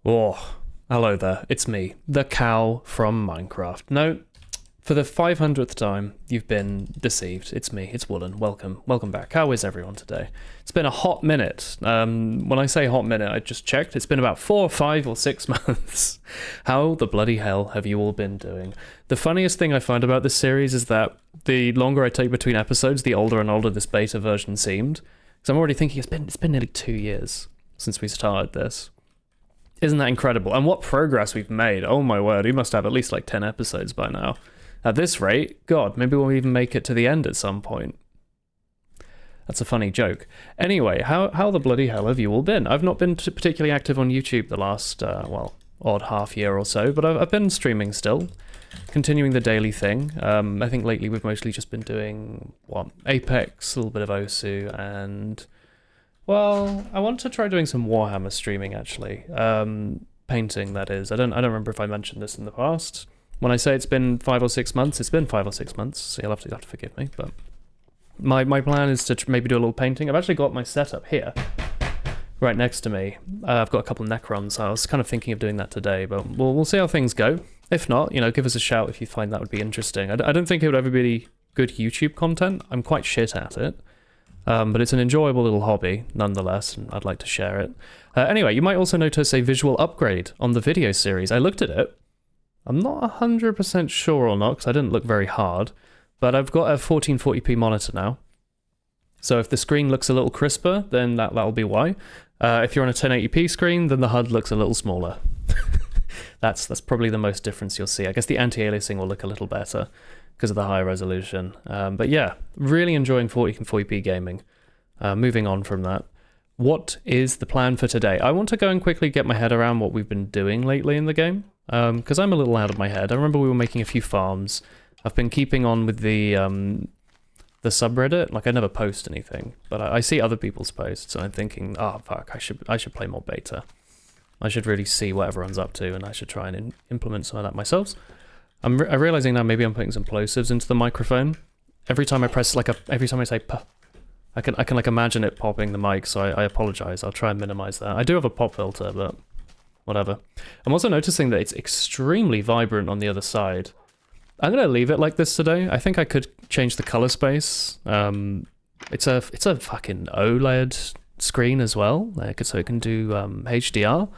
Oh, hello there. It's me, the cow from Minecraft. No, for the 500th time, you've been deceived. It's me, it's Woolen. Welcome back. How is everyone today? It's been a hot minute. When I say hot minute, I just checked. It's been about 4, 5, or 6 months. How the bloody hell have you all been doing? The funniest thing I find about this series is that the longer I take between episodes, the older and older this beta version seemed. Because I'm already thinking it's been nearly 2 years since we started this. Isn't that incredible? And what progress we've made. Oh my word, we must have at least like 10 episodes by now. At this rate, God, maybe we'll even make it to the end at some point. That's a funny joke. Anyway, how the bloody hell have you all been? I've not been particularly active on YouTube the last, odd half year or so, but I've been streaming still. Continuing the daily thing. I think lately we've mostly just been doing, Apex, a little bit of Osu, and... well, I want to try doing some Warhammer streaming, actually. Painting, that is. I don't remember if I mentioned this in the past. When I say it's been 5 or 6 months, it's been 5 or 6 months, so you'll have to forgive me, but... My plan is to maybe do a little painting. I've actually got my setup here, right next to me. I've got a couple of Necrons, so I was kind of thinking of doing that today, but we'll see how things go. If not, give us a shout if you find that would be interesting. I don't think it would ever be good YouTube content. I'm quite shit at it. But it's an enjoyable little hobby, nonetheless, and I'd like to share it. Anyway, you might also notice a visual upgrade on the video series. I looked at it. I'm not 100% sure or not, because I didn't look very hard, but I've got a 1440p monitor now. So if the screen looks a little crisper, then that'll be why. If you're on a 1080p screen, then the HUD looks a little smaller. That's probably the most difference you'll see. I guess the anti-aliasing will look a little better because of the high resolution. But yeah, really enjoying 40p gaming. Moving on from that. What is the plan for today? I want to go and quickly get my head around what we've been doing lately in the game, because I'm a little out of my head. I remember we were making a few farms. I've been keeping on with the subreddit. Like, I never post anything, but I see other people's posts, and I'm thinking, oh fuck, I should play more beta. I should really see what everyone's up to, and I should try and implement some of that myself. I'm realizing now maybe I'm putting some plosives into the microphone. Every time I press every time I say p, I can like imagine it popping the mic, so I apologize. I'll try and minimize that. I do have a pop filter, but whatever. I'm also noticing that it's extremely vibrant on the other side. I'm gonna leave it like this today. I think I could change the color space. It's a fucking OLED screen as well, so it can do HDR.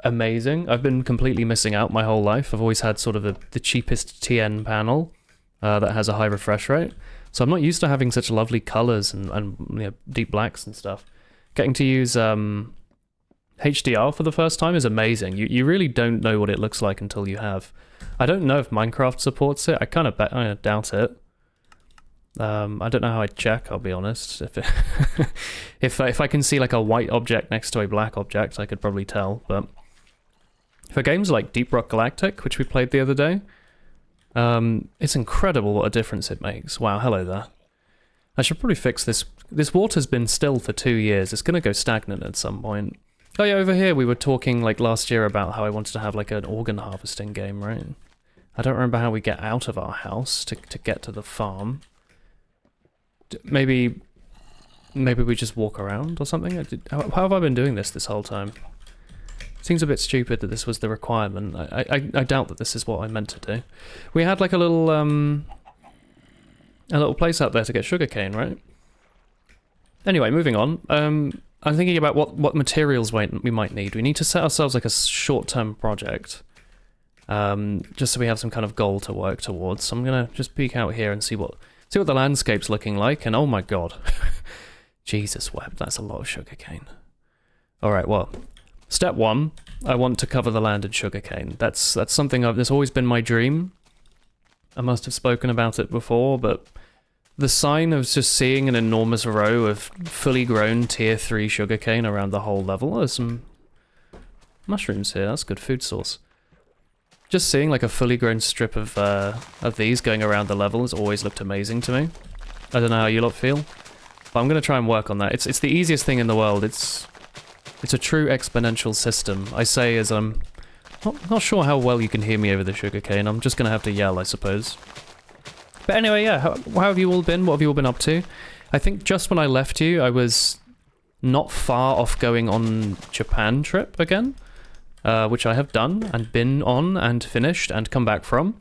Amazing. I've been completely missing out my whole life. I've always had sort of the cheapest TN panel that has a high refresh rate. So I'm not used to having such lovely colors and deep blacks and stuff. Getting to use HDR for the first time is amazing. You really don't know what it looks like until you have. I don't know if Minecraft supports it. I kind of doubt it. I don't know how I'd check, I'll be honest. If I can see like a white object next to a black object, I could probably tell, but... for games like Deep Rock Galactic, which we played the other day, it's incredible what a difference it makes. Wow, hello there. I should probably fix this. This water's been still for 2 years. It's going to go stagnant at some point. Oh yeah, over here we were talking like last year about how I wanted to have like an organ harvesting game, right? I don't remember how we get out of our house to get to the farm. Maybe we just walk around or something? How have I been doing this whole time? Seems a bit stupid that this was the requirement. I doubt that this is what I meant to do. We had like a little place out there to get sugarcane, right? Anyway, moving on. I'm thinking about what materials we might need. We need to set ourselves like a short-term project, just so we have some kind of goal to work towards. So I'm gonna just peek out here and see what the landscape's looking like. And oh my god, Jesus wept, that's a lot of sugarcane. All right, well. Step 1, I want to cover the land in sugarcane. That's something that's always been my dream. I must have spoken about it before, but the sign of just seeing an enormous row of fully grown tier 3 sugarcane around the whole level. There's some mushrooms here, that's a good food source. Just seeing like a fully grown strip of these going around the level has always looked amazing to me. I don't know how you lot feel, but I'm going to try and work on that. It's the easiest thing in the world. It's a true exponential system. I say as I'm not sure how well you can hear me over the sugarcane. I'm just going to have to yell, I suppose. But anyway, yeah, how have you all been? What have you all been up to? I think just when I left you, I was not far off going on Japan trip again. which I have done and been on and finished and come back from.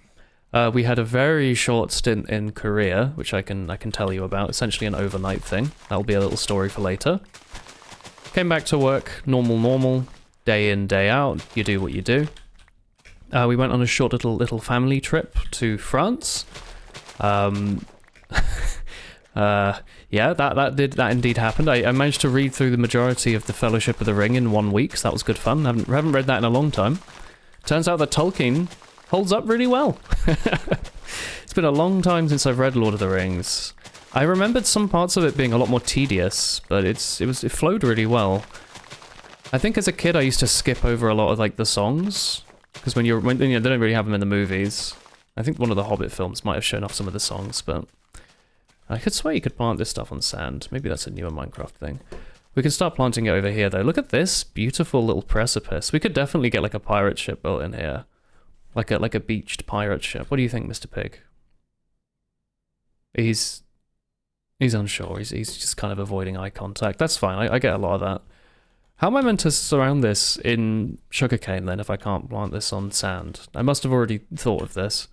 We had a very short stint in Korea, which I can tell you about. Essentially an overnight thing. That'll be a little story for later. Came back to work, normal, day in, day out. You do what you do. We went on a short little family trip to France. Yeah, that indeed happened. I managed to read through the majority of the Fellowship of the Ring in 1 week, so that was good fun. Haven't read that in a long time. Turns out that Tolkien holds up really well. It's been a long time since I've read Lord of the Rings. I remembered some parts of it being a lot more tedious, but it flowed really well. I think as a kid I used to skip over a lot of like the songs, because when they don't really have them in the movies. I think one of the Hobbit films might have shown off some of the songs, but I could swear you could plant this stuff on sand. Maybe that's a newer Minecraft thing. We can start planting it over here, though. Look at this beautiful little precipice. We could definitely get like a pirate ship built in here. Like a beached pirate ship. What do you think, Mr. Pig? He's unsure. He's just kind of avoiding eye contact. That's fine. I get a lot of that. How am I meant to surround this in sugarcane, then, if I can't plant this on sand? I must have already thought of this.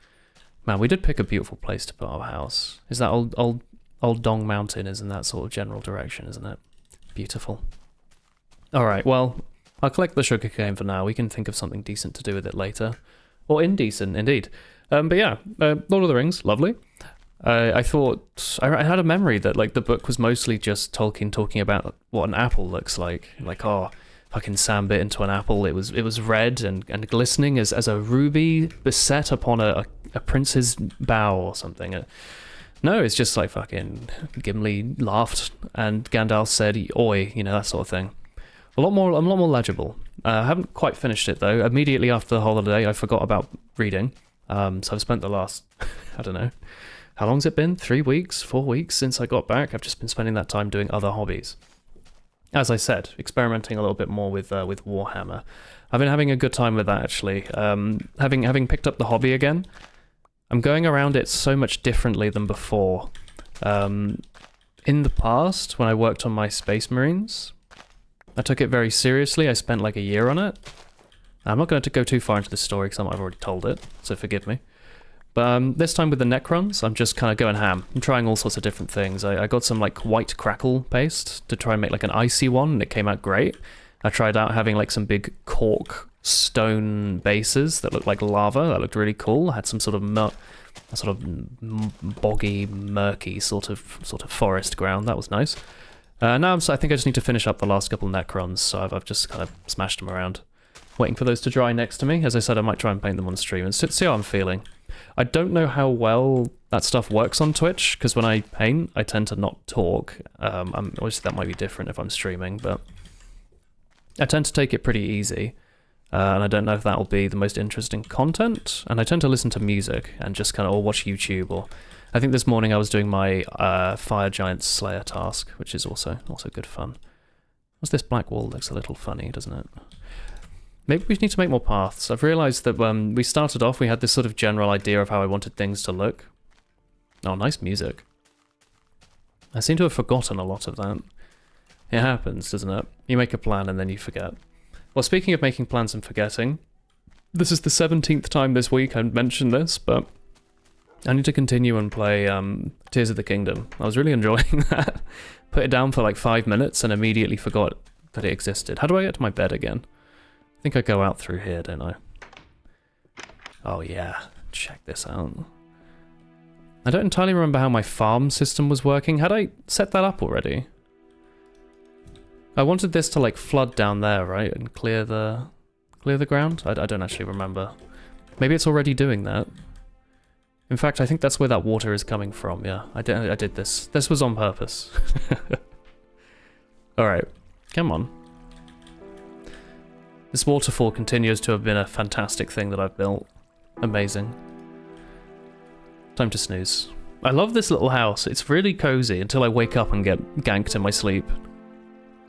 Man, we did pick a beautiful place to put our house. Is that old Dong Mountain is in that sort of general direction, isn't it? Beautiful. Alright, well, I'll collect the sugarcane for now. We can think of something decent to do with it later. Or indecent, indeed. But yeah, Lord of the Rings, lovely. I thought... I had a memory that like the book was mostly just Tolkien talking about what an apple looks like. Like, oh, fucking Sam bit into an apple. It was red and glistening as a ruby beset upon a prince's bow or something. No, it's just like fucking Gimli laughed and Gandalf said, oi, you know, that sort of thing. A lot more legible. I haven't quite finished it though. Immediately after the holiday, I forgot about reading. So I've spent the last, I don't know, how long's it been? 3 weeks, 4 weeks since I got back? I've just been spending that time doing other hobbies. As I said, experimenting a little bit more with Warhammer. I've been having a good time with that actually. Having picked up the hobby again, I'm going around it so much differently than before. In the past, when I worked on my Space Marines, I took it very seriously. I spent like a year on it. I'm not going to go too far into the story because I've already told it, so forgive me. But this time with the Necrons, I'm just kind of going ham. I'm trying all sorts of different things. I got some like white crackle paste to try and make like an icy one, and it came out great. I tried out having like some big cork stone bases that looked like lava. That looked really cool. I had some sort of boggy, murky sort of forest ground. That was nice. Now I think I just need to finish up the last couple Necrons, so I've just kind of smashed them around, waiting for those to dry next to me. As I said, I might try and paint them on stream and see how I'm feeling. I don't know how well that stuff works on Twitch, because when I paint, I tend to not talk. Obviously that might be different if I'm streaming, but I tend to take it pretty easy. And I don't know if that'll be the most interesting content. And I tend to listen to music and just kind of or watch YouTube. Or I think this morning I was doing my Fire Giant Slayer task, which is also good fun. What's this black wall? Looks a little funny, doesn't it? Maybe we need to make more paths. I've realised that when we started off, we had this sort of general idea of how I wanted things to look. Oh, nice music. I seem to have forgotten a lot of that. It happens, doesn't it? You make a plan and then you forget. Well, speaking of making plans and forgetting, this is the 17th time this week I mentioned this, but I need to continue and play Tears of the Kingdom. I was really enjoying that. Put it down for like 5 minutes and immediately forgot that it existed. How do I get to my bed again? I think I go out through here, don't I? Oh yeah, check this out. I don't entirely remember how my farm system was working. Had I set that up already? I wanted this to like flood down there, right? And clear the ground? I don't actually remember. Maybe it's already doing that. In fact, I think that's where that water is coming from, yeah. I did this. This was on purpose. Alright, come on. This waterfall continues to have been a fantastic thing that I've built. Amazing. Time to snooze. I love this little house. It's really cozy until I wake up and get ganked in my sleep.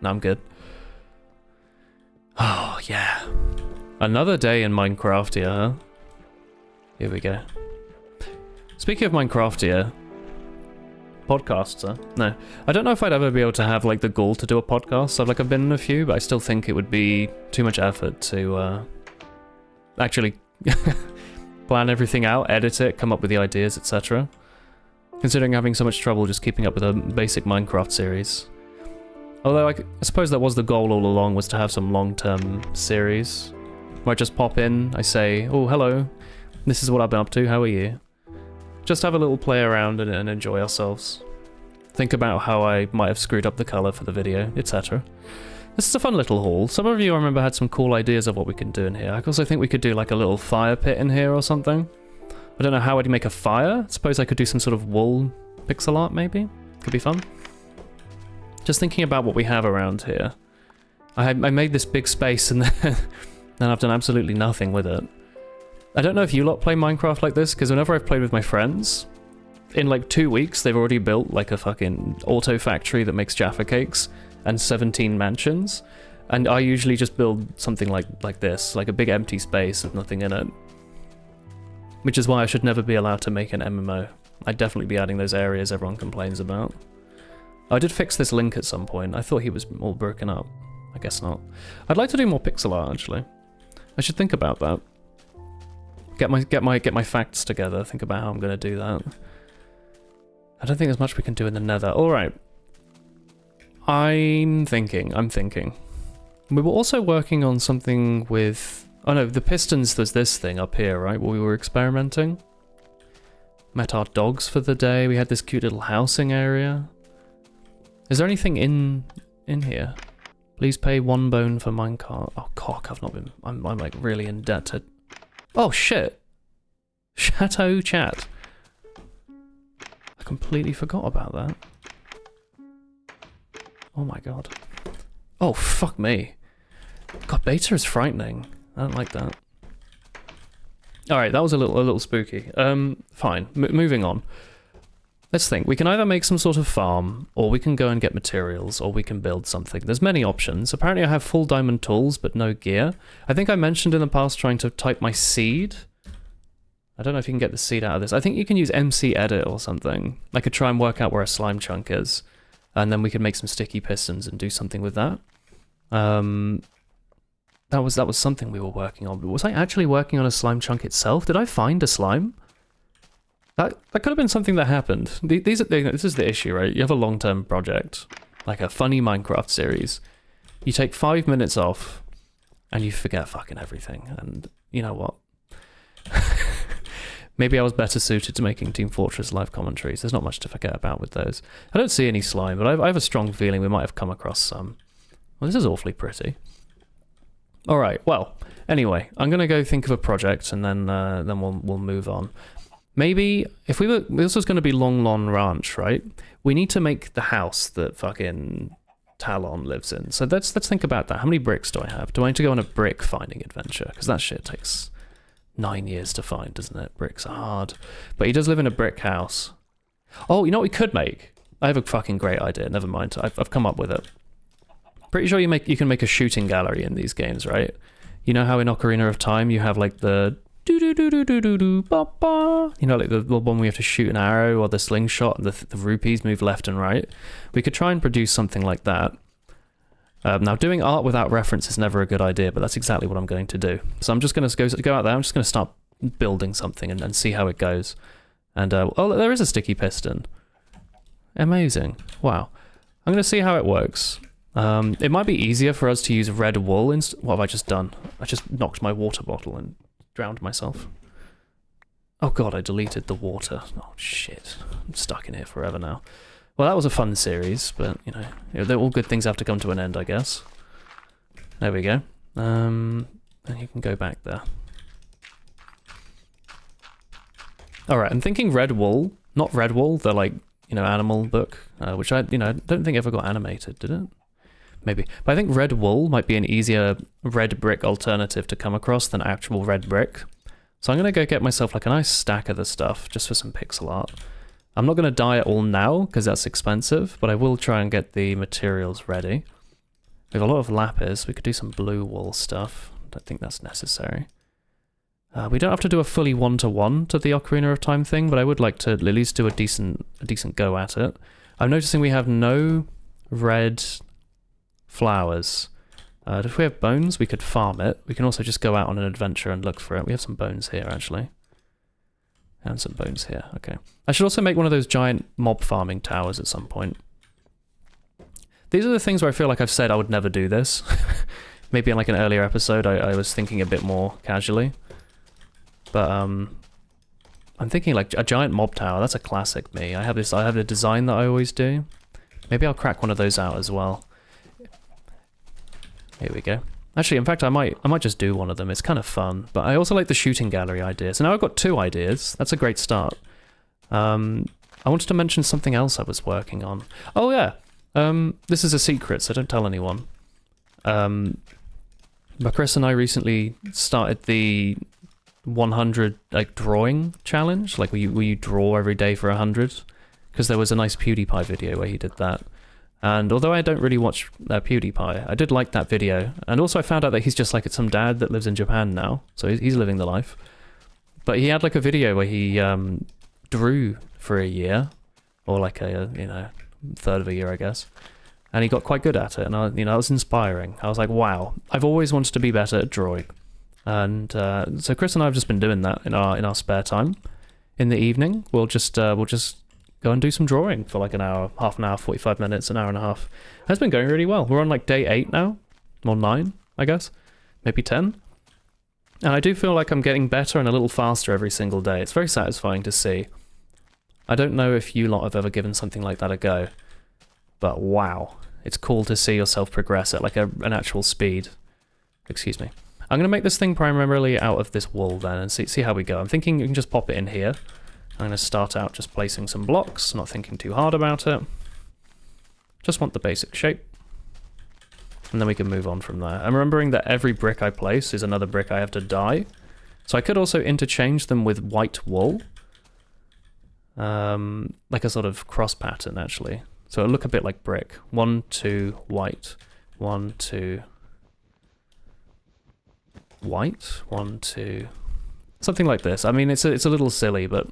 Now I'm good. Oh, yeah. Another day in Minecraftia, huh? Here we go. Speaking of Minecraftia, podcaster. No, I don't know if I'd ever be able to have like the gall to do a podcast. So like I've been in a few, but I still think it would be too much effort to actually plan everything out, edit it, come up with the ideas, etc. Considering having so much trouble just keeping up with a basic Minecraft series. Although I suppose that was the goal all along, was to have some long-term series where I just pop in, I say, oh hello, this is what I've been up to, how are you? Just have a little play around and enjoy ourselves. Think about how I might have screwed up the colour for the video, etc. This is a fun little haul. Some of you I remember had some cool ideas of what we can do in here. I also think we could do like a little fire pit in here or something. I don't know how I'd make a fire. Suppose I could do some sort of wool pixel art maybe? Could be fun. Just thinking about what we have around here. I made this big space and then I've done absolutely nothing with it. I don't know if you lot play Minecraft like this, because whenever I've played with my friends, in like 2 weeks they've already built like a fucking auto factory that makes Jaffa cakes and 17 mansions, and I usually just build something like this, like a big empty space with nothing in it. Which is why I should never be allowed to make an MMO. I'd definitely be adding those areas everyone complains about. I did fix this link at some point. I thought he was all broken up. I guess not. I'd like to do more pixel art actually. I should think about that. Get my facts together, think about how I'm gonna do that. I don't think there's much we can do in the nether. Alright. I'm thinking. We were also working on something with... Oh no, the pistons, there's this thing up here, right, where we were experimenting. Met our dogs for the day, we had this cute little housing area. Is there anything in here? Please pay 1 bone for minecart. Oh cock, I've not been... I'm like really in debt to... Oh shit! Chateau chat. I completely forgot about that. Oh my god. Oh fuck me. God, beta is frightening. I don't like that. Alright, that was a little spooky. Fine. Moving on. Let's think. We can either make some sort of farm, or we can go and get materials, or we can build something. There's many options. Apparently I have full diamond tools, but no gear. I think I mentioned in the past trying to type my seed. I don't know if you can get the seed out of this. I think you can use MC Edit or something. I could try and work out where a slime chunk is, and then we could make some sticky pistons and do something with that. That was something we were working on. But was I actually working on a slime chunk itself? Did I find a slime? That could have been something that happened. This is the issue, right? You have a long-term project, like a funny Minecraft series. You take 5 minutes off, and you forget fucking everything. And you know what? Maybe I was better suited to making Team Fortress live commentaries. There's not much to forget about with those. I don't see any slime, but I have a strong feeling we might have come across some. Well, this is awfully pretty. All right. Well, anyway, I'm gonna go think of a project, and then we'll move on. Maybe, if this was going to be Long Lon Ranch, right? We need to make the house that fucking Talon lives in. So let's think about that. How many bricks do I have? Do I need to go on a brick finding adventure? Because that shit takes 9 years to find, doesn't it? Bricks are hard. But he does live in a brick house. Oh, you know what we could make? I have a fucking great idea. Never mind. I've come up with it. Pretty sure you can make a shooting gallery in these games, right? You know how in Ocarina of Time you have like the ba-ba. You know, like the one we have to shoot an arrow, or the slingshot, and the rupees move left and right. We could try and produce something like that. Now, doing art without reference is never a good idea, but that's exactly what I'm going to do. So I'm just going to go out there. I'm just going to start building something and see how it goes. And oh, there is a sticky piston. Amazing! Wow. I'm going to see how it works. It might be easier for us to use red wool. What have I just done? I just knocked my water bottle and drowned myself. Oh god, I deleted the water. Oh shit. I'm stuck in here forever now. Well, that was a fun series, but, you know, all good things have to come to an end, I guess. There we go. And you can go back there. Alright, I'm thinking red wool. Not red wool, the, like, you know, animal book, which I don't think ever got animated, did it? Maybe. But I think red wool might be an easier red brick alternative to come across than actual red brick. So I'm going to go get myself like a nice stack of the stuff just for some pixel art. I'm not going to dye it all now because that's expensive, but I will try and get the materials ready. We have a lot of lapis. We could do some blue wool stuff. I don't think that's necessary. We don't have to do a fully one-to-one to the Ocarina of Time thing, but I would like to at least do a decent go at it. I'm noticing we have no red flowers. If we have bones, we could farm it. We can also just go out on an adventure and look for it. We have some bones here, actually. And some bones here, okay. I should also make one of those giant mob farming towers at some point. These are the things where I feel like I've said I would never do this. Maybe in like an earlier episode I was thinking a bit more casually. But I'm thinking like a giant mob tower, that's a classic me. I have a design that I always do. Maybe I'll crack one of those out as well. Here we go. Actually, in fact, I might just do one of them. It's kind of fun. But I also like the shooting gallery idea. So now I've got 2 ideas. That's a great start. I wanted to mention something else I was working on. Oh yeah. This is a secret, so don't tell anyone. But Chris and I recently started the 100 like drawing challenge, like where you draw every day for 100, because there was a nice PewDiePie video where he did that. And although I don't really watch PewDiePie, I did like that video. And also I found out that he's just like some dad that lives in Japan now, so he's living the life. But he had like a video where he drew for a year, or like a third of a year, I guess. And he got quite good at it, and it was inspiring. I was like, wow, I've always wanted to be better at drawing. And so Chris and I have just been doing that in our spare time. In the evening, we'll just go and do some drawing for like an hour, half an hour, 45 minutes, an hour and a half. It's been going really well. We're on like day 8 now, or 9, I guess, maybe 10. And I do feel like I'm getting better and a little faster every single day. It's very satisfying to see. I don't know if you lot have ever given something like that a go, but wow, it's cool to see yourself progress at like an actual speed. Excuse me. I'm going to make this thing primarily out of this wool then and see how we go. I'm thinking you can just pop it in here. I'm going to start out just placing some blocks, not thinking too hard about it. Just want the basic shape. And then we can move on from there. I'm remembering that every brick I place is another brick I have to dye. So I could also interchange them with white wool. Like a sort of cross pattern, actually. So it'll look a bit like brick. 1, 2, white. 1, 2... white, 1, 2, something like this. I mean, it's a little silly, but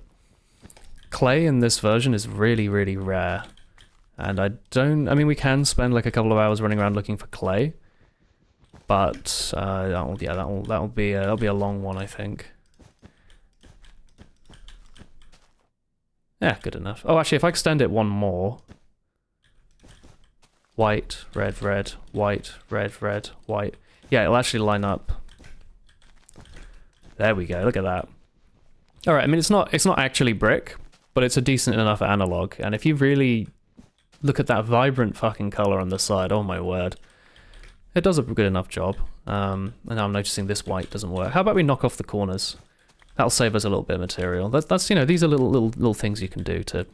clay in this version is really, really rare. And I mean, we can spend like a couple of hours running around looking for clay, but that'll be a long one, I think. Yeah, good enough. Oh, actually, if I extend it one more, white, red, red, white, red, red, white. Yeah, it'll actually line up. There we go, look at that. Alright, I mean, it's not actually brick, but it's a decent enough analog. And if you really look at that vibrant fucking color on the side, oh my word. It does a good enough job. And now I'm noticing this white doesn't work. How about we knock off the corners? That'll save us a little bit of material. That's these are little things you can do to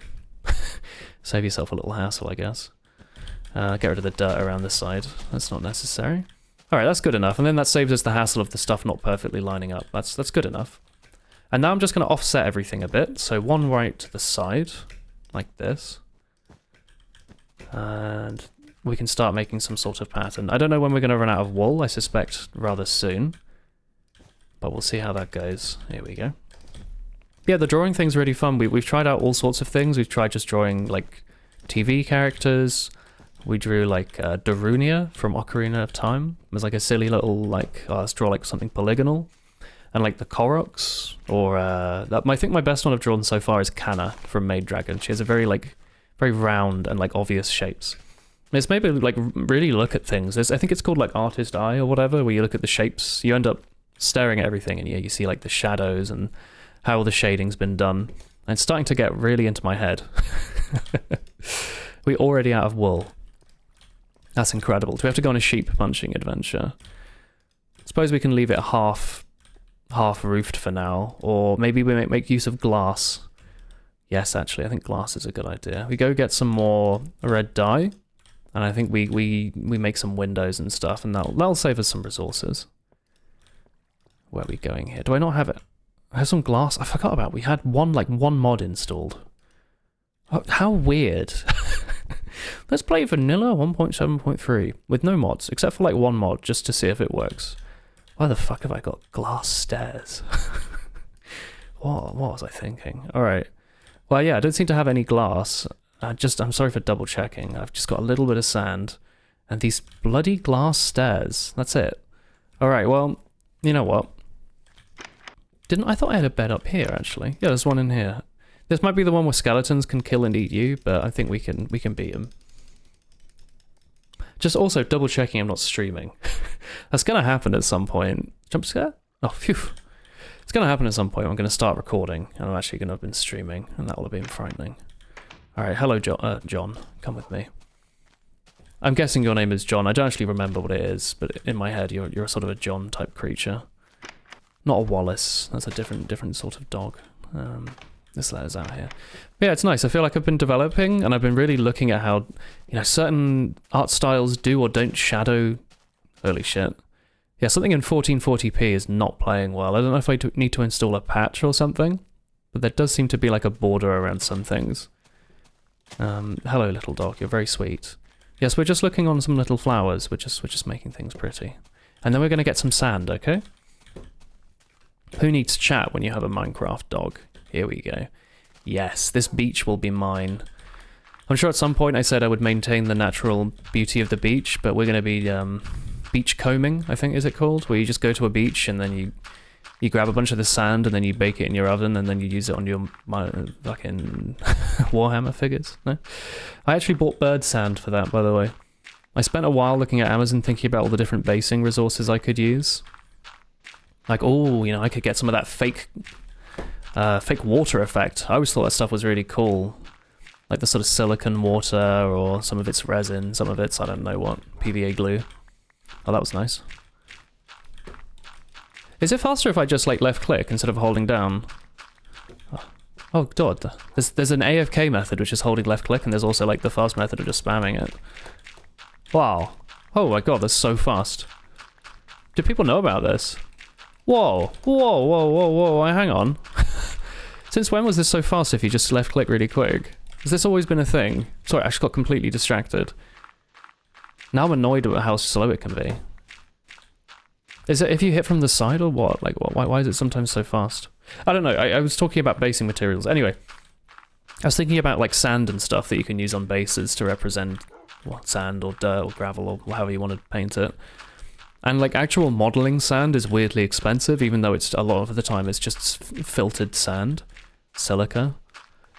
save yourself a little hassle, I guess. Get rid of the dirt around this side. That's not necessary. Alright, that's good enough, and then that saves us the hassle of the stuff not perfectly lining up. That's good enough. And now I'm just going to offset everything a bit, so one right to the side, like this. And we can start making some sort of pattern. I don't know when we're going to run out of wool, I suspect rather soon. But we'll see how that goes. Here we go. Yeah, the drawing thing's really fun. We've tried out all sorts of things. We've tried just drawing, like, TV characters. We drew like Darunia from Ocarina of Time. It was like a silly little like, let's draw like something polygonal. And like the Koroks, or I think my best one I've drawn so far is Kana from Maid Dragon. She has a very round and like obvious shapes. And it's maybe like really look at things. I think it's called like artist eye or whatever, where you look at the shapes, you end up staring at everything and you see like the shadows and how the shading's been done. And it's starting to get really into my head. We're already out of wool. That's incredible. Do we have to go on a sheep punching adventure? Suppose we can leave it half roofed for now, or maybe we make use of glass. Yes, actually, I think glass is a good idea. We go get some more red dye, and I think we make some windows and stuff, and that'll save us some resources. Where are we going here? Do I not have it? I have some glass. I forgot about. We had one mod installed. Oh, how weird. Let's play vanilla 1.7.3 with no mods, except for like one mod, just to see if it works. Why the fuck have I got glass stairs? What was I thinking? Alright. Well, yeah, I don't seem to have any glass. I'm sorry for double checking. I've just got a little bit of sand. And these bloody glass stairs. That's it. Alright, well, you know what? I thought I had a bed up here, actually. Yeah, there's one in here. This might be the one where skeletons can kill and eat you, but I think we can beat them. Just also double checking I'm not streaming. That's gonna happen at some point. Jump scare? Oh, phew. It's gonna happen at some point. I'm gonna start recording, and I'm actually gonna have been streaming, and that will have been frightening. Alright, hello John. Come with me. I'm guessing your name is John. I don't actually remember what it is, but in my head you're sort of a John type creature. Not a Wallace. That's a different sort of dog. This letter's out here. But yeah, it's nice. I feel like I've been developing, and I've been really looking at how, certain art styles do or don't shadow. Holy shit. Yeah, something in 1440p is not playing well. I don't know if I need to install a patch or something, but there does seem to be like a border around some things. Hello, little dog. You're very sweet. Yes, we're just looking on some little flowers. We're just making things pretty. And then we're going to get some sand, okay? Who needs chat when you have a Minecraft dog? Here we go. Yes, this beach will be mine. I'm sure at some point I said I would maintain the natural beauty of the beach, but we're going to be beach combing, I think is it called? Where you just go to a beach and then you grab a bunch of the sand and then you bake it in your oven and then you use it on your fucking Warhammer figures. No? I actually bought bird sand for that, by the way. I spent a while looking at Amazon thinking about all the different basing resources I could use. Like, oh, I could get some of that fake water effect. I always thought that stuff was really cool. Like the sort of silicon water, or some of its resin, some of its, I don't know what, PVA glue. Oh, that was nice. Is it faster if I just like left click instead of holding down? Oh god, there's an AFK method which is holding left click, and there's also like the fast method of just spamming it. Wow. Oh my god, that's so fast. Do people know about this? Whoa, whoa, whoa, whoa, whoa, hang on. Since when was this so fast if you just left click really quick? Has this always been a thing? Sorry, I just got completely distracted. Now I'm annoyed about how slow it can be. Is it if you hit from the side or what? Like, why is it sometimes so fast? I don't know, I was talking about basing materials. Anyway, I was thinking about like sand and stuff that you can use on bases to represent sand or dirt or gravel or however you want to paint it. And like actual modeling sand is weirdly expensive, even though it's a lot of the time it's just filtered sand, silica.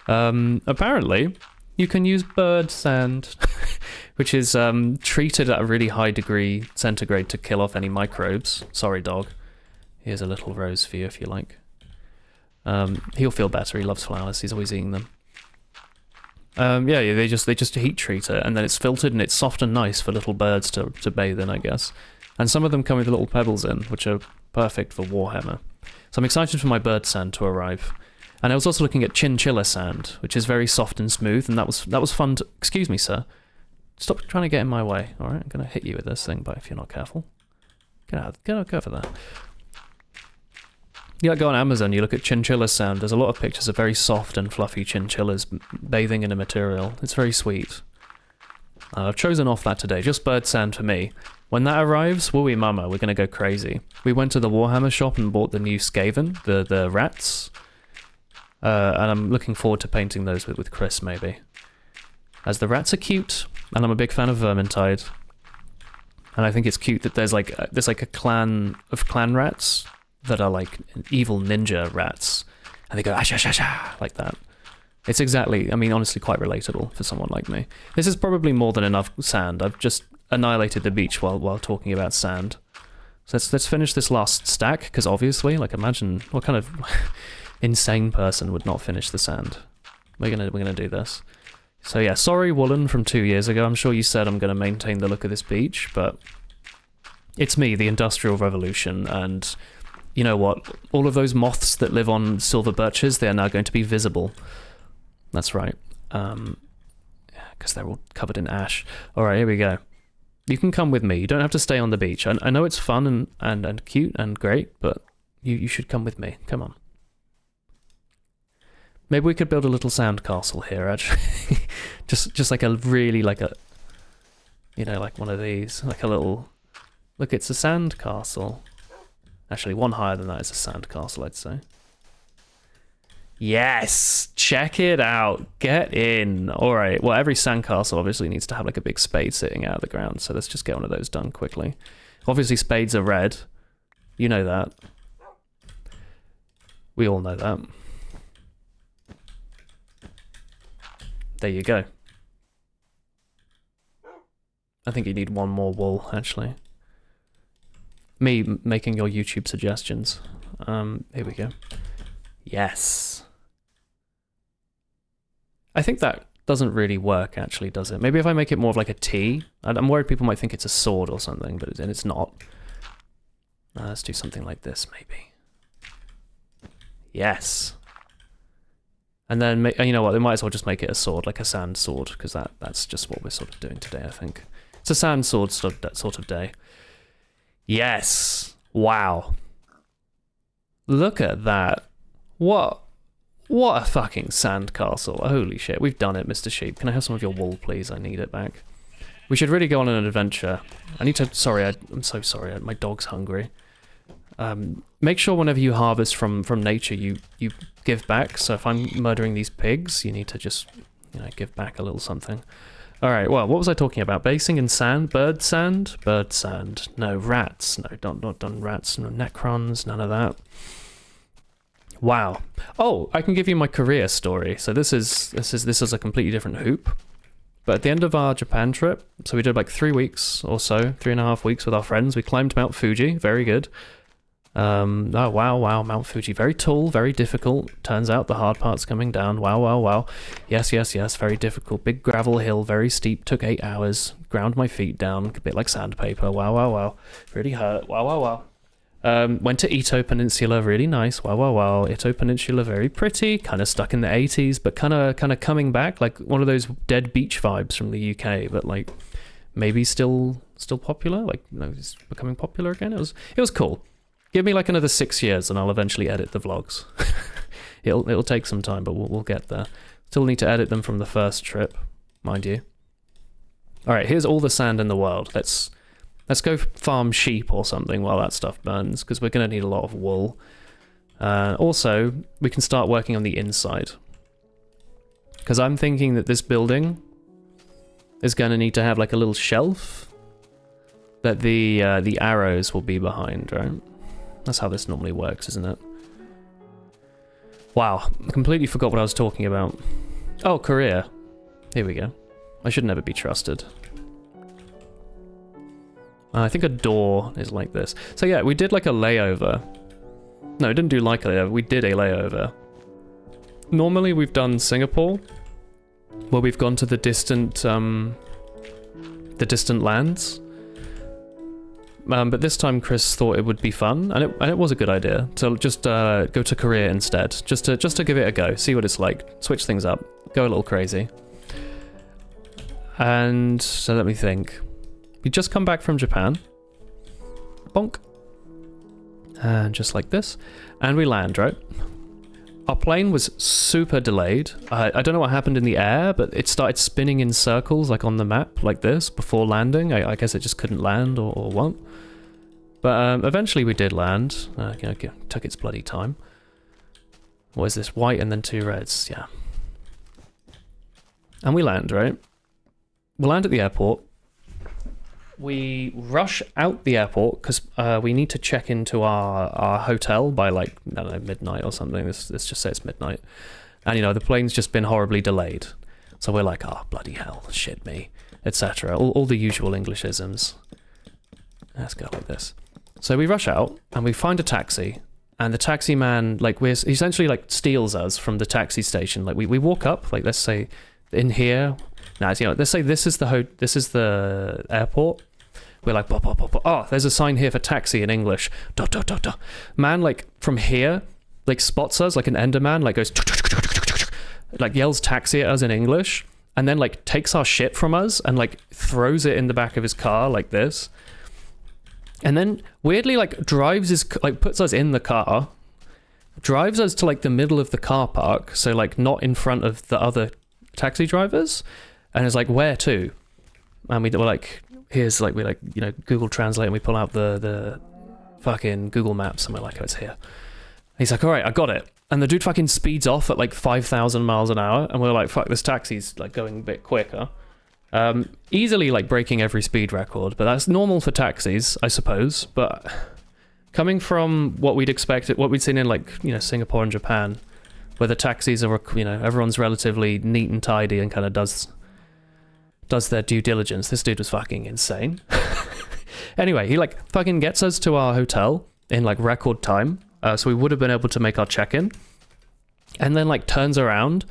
Apparently, you can use bird sand, which is treated at a really high degree centigrade to kill off any microbes. Sorry, dog. Here's a little rose for you if you like. He'll feel better. He loves flowers. He's always eating them. Yeah, they just heat treat it, and then it's filtered and it's soft and nice for little birds to bathe in, I guess. And some of them come with little pebbles in, which are perfect for Warhammer. So I'm excited for my bird sand to arrive. And I was also looking at chinchilla sand, which is very soft and smooth, and that was fun to... Excuse me, sir. Stop trying to get in my way, alright? I'm going to hit you with this thing, but if you're not careful. Go over there. You go on Amazon, you look at chinchilla sand, there's a lot of pictures of very soft and fluffy chinchillas bathing in a material. It's very sweet. I've chosen off that today, just bird sand for me. When that arrives, wooey mama, we're going to go crazy. We went to the Warhammer shop and bought the new Skaven, the rats. And I'm looking forward to painting those with Chris, maybe. As the rats are cute, and I'm a big fan of Vermintide. And I think it's cute that there's like a clan of clan rats that are like evil ninja rats. And they go, ash, ash, ash, ash, like that. It's exactly, I mean, honestly quite relatable for someone like me. This is probably more than enough sand. I've just annihilated the beach while talking about sand. So let's finish this last stack, because obviously, like, imagine what kind of insane person would not finish the sand. We're gonna do this. So yeah, sorry Woolen from 2 years ago. I'm sure you said I'm gonna maintain the look of this beach, but it's me, the Industrial Revolution, and you know what? All of those moths that live on silver birches, they are now going to be visible. That's right. Because they're all covered in ash. Alright, here we go. You can come with me. You don't have to stay on the beach. I know it's fun and cute and great, but you should come with me. Come on. Maybe we could build a little sand castle here, actually. just like a really, like a... You know, like one of these. Like a little... Look, it's a sand castle. Actually, one higher than that is a sandcastle, I'd say. Yes! Check it out. Get in. Alright, well, every sandcastle obviously needs to have like a big spade sitting out of the ground, so let's just get one of those done quickly. Obviously, spades are red. You know that. We all know that. There you go. I think you need one more wool, actually. Me making your YouTube suggestions. Here we go. Yes. I think that doesn't really work, actually, does it? Maybe if I make it more of like a T. I'm worried people might think it's a sword or something, but it's not. Let's do something like this, maybe. Yes. And then, you know what, they might as well just make it a sword, like a sand sword, because that's just what we're sort of doing today, I think. It's a sand sword sort of day. Yes! Wow. Look at that. What a fucking sandcastle. Holy shit, we've done it, Mr. Sheep. Can I have some of your wool, please? I need it back. We should really go on an adventure. I need to... Sorry, I'm so sorry. My dog's hungry. Make sure whenever you harvest from nature, you give back. So if I'm murdering these pigs, you need to just, you know, give back a little something. All right, well, what was I talking about? Basing in sand? Bird sand? Bird sand. No, rats. No, not done rats. No, necrons. None of that. Wow. Oh, I can give you my career story. So this is a completely different hoop. But at the end of our Japan trip, so we did like 3 weeks or so, 3.5 weeks with our friends. We climbed Mount Fuji. Very good. Oh, wow, Mount Fuji. Very tall, very difficult. Turns out the hard part's coming down. Wow. Yes, very difficult. Big gravel hill, very steep. Took 8 hours. Ground my feet down, a bit like sandpaper. Wow. Really hurt. Wow. Went to Ito Peninsula, really nice. Wow. Ito Peninsula, very pretty. Kind of stuck in the 80s, but kind of coming back, like one of those dead beach vibes from the UK, but like maybe still popular. Like, you know, it's becoming popular again. It was cool. Give me like another 6 years and I'll eventually edit the vlogs. It'll take some time, but we'll get there. Still need to edit them from the first trip, mind you. All right, here's all the sand in the world. Let's go farm sheep or something while that stuff burns, because we're going to need a lot of wool. Also, we can start working on the inside. Because I'm thinking that this building is going to need to have like a little shelf that the arrows will be behind, right? That's how this normally works, isn't it? Wow, I completely forgot what I was talking about. Oh, career. Here we go. I should never be trusted. I think a door is like this. So yeah, we did like a layover. No, we didn't do like a layover, we did a layover. Normally we've done Singapore, where we've gone to the distant lands. But this time Chris thought it would be fun, and it was a good idea. So just go to Korea instead, just to give it a go, see what it's like, switch things up, go a little crazy. And so let me think. We just come back from Japan. Bonk. And just like this. And we land, right? Our plane was super delayed. I don't know what happened in the air, but it started spinning in circles, like on the map, like this, before landing. I guess it just couldn't land or what. But eventually we did land. Took its bloody time. What is this? White and then 2 reds. Yeah. And we land, right? We land at the airport. We rush out the airport because we need to check into our hotel by like, I don't know, midnight or something. Let's just say it's midnight. And you know, the plane's just been horribly delayed. So we're like, oh, bloody hell, shit me, etc. All the usual Englishisms. Let's go like this. So we rush out and we find a taxi. And the taxi man, like, he essentially like steals us from the taxi station. Like we walk up, like let's say in here. Now, you know, let's say this is the airport. We're like, oh, there's a sign here for taxi in English. Man, like, from here, like, spots us, like an Enderman, like, goes, like, yells taxi at us in English, and then, like, takes our shit from us and, like, throws it in the back of his car, like this. And then, weirdly, like, puts us in the car, drives us to, like, the middle of the car park, so, like, not in front of the other taxi drivers, and is like, where to? And we're like... Here's like, we like, you know, Google Translate and we pull out the fucking Google Maps, and we're like, oh, it's here. He's like, all right, I got it. And the dude fucking speeds off at like 5,000 miles an hour, and we're like, fuck, this taxi's like going a bit quicker. Easily like breaking every speed record, but that's normal for taxis, I suppose. But coming from what we'd expected, what we'd seen in like, you know, Singapore and Japan, where the taxis are, you know, everyone's relatively neat and tidy and kind of does their due diligence. This dude was fucking insane. Anyway, he like fucking gets us to our hotel in like record time. So we would have been able to make our check-in, and then like turns around,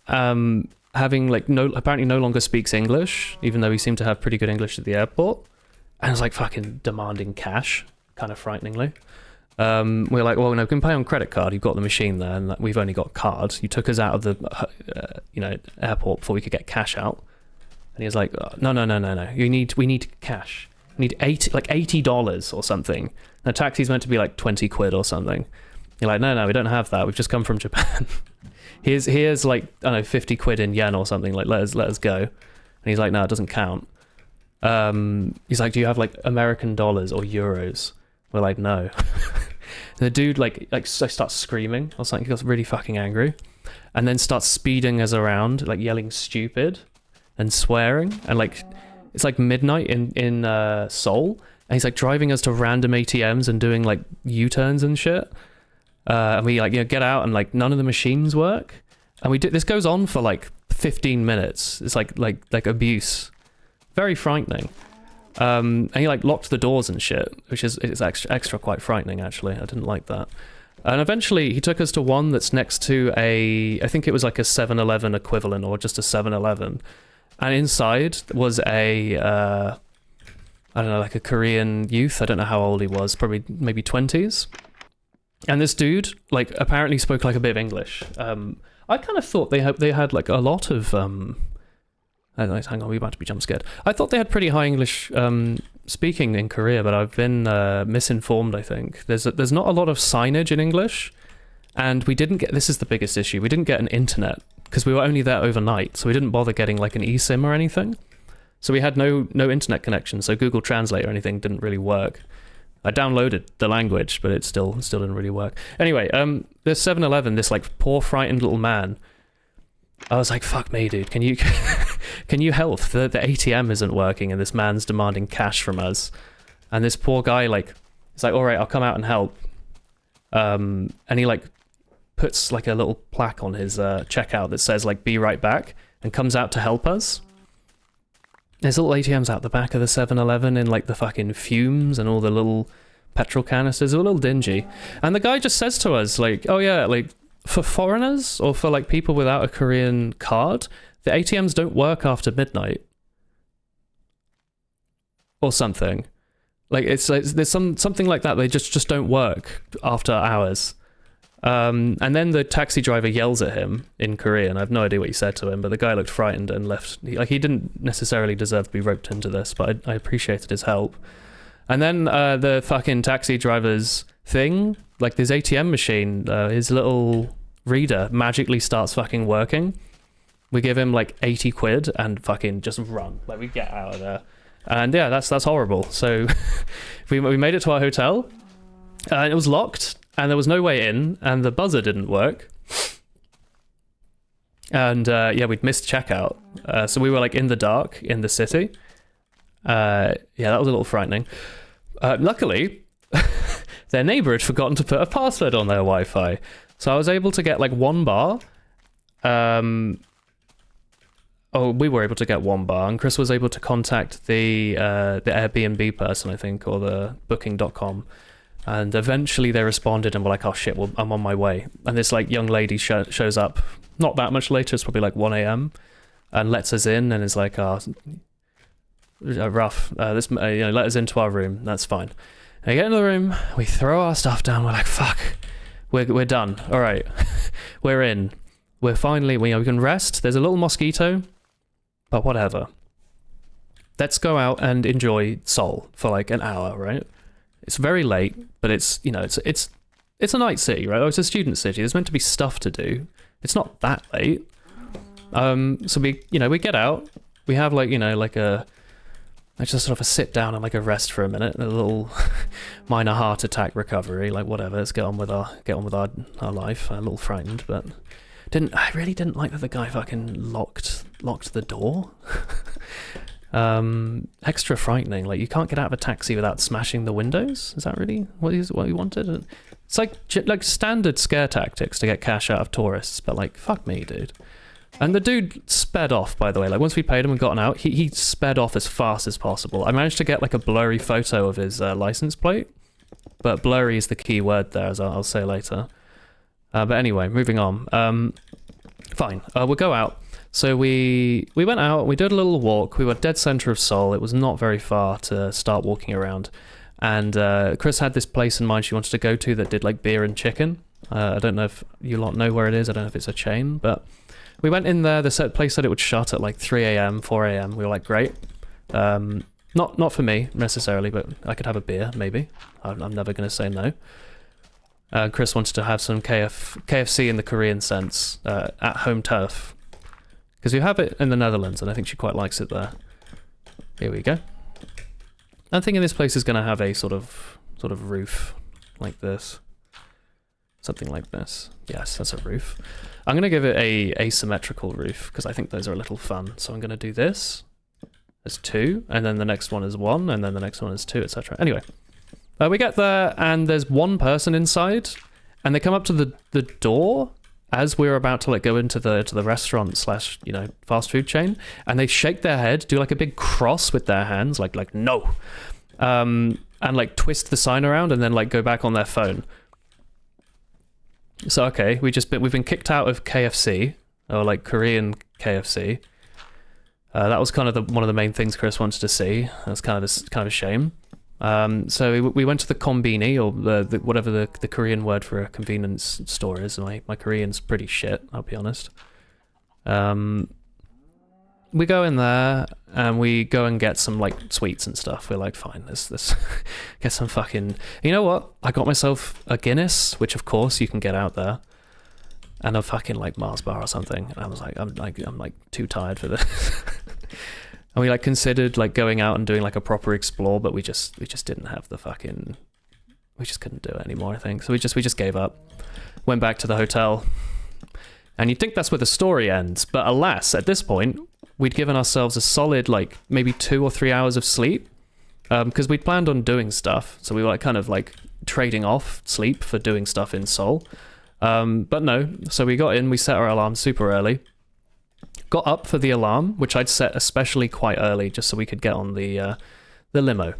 having like apparently no longer speaks English, even though he seemed to have pretty good English at the airport, and was like fucking demanding cash, kind of frighteningly. We're like, well, no, we can pay on credit card. You've got the machine there, and we've only got cards. You took us out of the airport before we could get cash out. And he was like, no. We need cash. We need $80 or something. The taxi's meant to be like 20 quid or something. You're like, no, we don't have that. We've just come from Japan. here's like, I don't know, 50 quid in yen or something. Like, let us go. And he's like, no, it doesn't count. He's like, do you have like American dollars or euros? We're like, no. The dude like starts screaming or something. He got really fucking angry, and then starts speeding us around, like yelling stupid and swearing, and like it's like midnight in Seoul. And he's like driving us to random ATMs and doing like U-turns and shit. And we like, you know, get out and like none of the machines work. And this goes on for like 15 minutes. It's like abuse. Very frightening. And he like locked the doors and shit, which is extra quite frightening actually. I didn't like that. And eventually he took us to one that's next to I think it was like a 7-Eleven equivalent or just a 7-Eleven. And inside was I don't know, like a Korean youth. I don't know how old he was, probably maybe 20s. And this dude, like, apparently spoke like a bit of English. I kind of thought they had like a lot of hang on, we're about to be jump scared. I thought they had pretty high English speaking in Korea, but I've been misinformed, I think. There's not a lot of signage in English, and we didn't get, this is the biggest issue, we didn't get an internet, because we were only there overnight, so we didn't bother getting like an eSIM or anything. So we had no internet connection, so Google Translate or anything didn't really work. I downloaded the language, but it still didn't really work. Anyway, this 7-Eleven, this like poor frightened little man, I was like, fuck me, dude, can you help? The ATM isn't working and this man's demanding cash from us. And this poor guy, like, he's like, all right, I'll come out and help. And he like puts like a little plaque on his checkout that says like, be right back, and comes out to help us. There's little ATMs out the back of the 7-Eleven in like the fucking fumes and all the little petrol canisters. They're a little dingy. And the guy just says to us like, oh yeah, like for foreigners or for like people without a Korean card, the ATMs don't work after midnight. Or something. Like there's something like that. They just don't work after hours. And then the taxi driver yells at him in Korean. I have no idea what he said to him, but the guy looked frightened and left. He didn't necessarily deserve to be roped into this, but I appreciated his help. And then the fucking taxi driver's thing, like this ATM machine, his little reader magically starts fucking working. We give him like 80 quid and fucking just run. Like we get out of there. And yeah, that's horrible. So we made it to our hotel, and it was locked. And there was no way in, and the buzzer didn't work. And yeah, we'd missed checkout. So we were like in the dark in the city. Yeah, that was a little frightening. Luckily, their neighbor had forgotten to put a password on their Wi-Fi. So I was able to get like 1 bar. We were able to get 1 bar, and Chris was able to contact the Airbnb person, I think, or the booking.com. And eventually they responded and were like, oh shit, well, I'm on my way. And this like young lady shows up not that much later, it's probably like 1 a.m. and lets us in and is like, rough, let us into our room, that's fine. And we get in the room, we throw our stuff down, we're like, fuck, we're done, all right, we're in. We're finally, we can rest, there's a little mosquito, but whatever. Let's go out and enjoy Seoul for like an hour, right? It's very late, but it's, you know, it's a night city, right? It's a student city. There's meant to be stuff to do. It's not that late. So we get out. We have like, you know, like a I just sort of sit down and like a rest for a minute, a little minor heart attack recovery, like whatever. Let's get on with our life. I'm a little frightened, but I really didn't like that the guy fucking locked the door. Extra frightening. Like, you can't get out of a taxi without smashing the windows. Is that really what he wanted? It's like standard scare tactics to get cash out of tourists, but like, fuck me, dude. And the dude sped off, by the way. Like, once we paid him and gotten out, he sped off as fast as possible. I managed to get like a blurry photo of his license plate, but blurry is the key word there, as I'll say later. But anyway, moving on. Fine. We'll go out. So we went out, we did a little walk. We were dead center of Seoul. It was not very far to start walking around. And Chris had this place in mind she wanted to go to that did like beer and chicken. I don't know if you lot know where it is. I don't know if it's a chain, but we went in there. The place said it would shut at like 3 a.m., 4 a.m. We were like, great. Not for me necessarily, but I could have a beer, maybe. I'm never going to say no. Chris wanted to have some KFC in the Korean sense, at home turf. Because we have it in the Netherlands, and I think she quite likes it there. Here we go. I'm thinking this place is going to have a sort of roof like this. Something like this. Yes, that's a roof. I'm going to give it a asymmetrical roof, because I think those are a little fun. So I'm going to do this as 2, and then the next one is 1, and then the next one is 2, etc. Anyway, we get there, and there's one person inside, and they come up to the door as we're about to like go into the restaurant / fast food chain, and they shake their head, do like a big cross with their hands, like no, and like twist the sign around, and then like go back on their phone. So okay, we've been kicked out of KFC, or like Korean KFC. That was kind of one of the main things Chris wanted to see. That's kind of a shame. So we went to the konbini, or whatever the Korean word for a convenience store is. My Korean's pretty shit, I'll be honest. We go in there and we go and get some like sweets and stuff. We're like, fine, let's get some fucking. You know what? I got myself a Guinness, which of course you can get out there, and a fucking like Mars bar or something. And I was like, I'm like too tired for this. And we like considered like going out and doing like a proper explore, but we just didn't have the fucking. We just couldn't do it anymore, I think. So we just gave up. Went back to the hotel. And you'd think that's where the story ends, but alas, at this point, we'd given ourselves a solid, like, maybe 2 or 3 hours of sleep, because we'd planned on doing stuff, so we were like, kind of like trading off sleep for doing stuff in Seoul. But no, so we got in, we set our alarm super early, got up for the alarm, which I'd set especially quite early, just so we could get on the limo.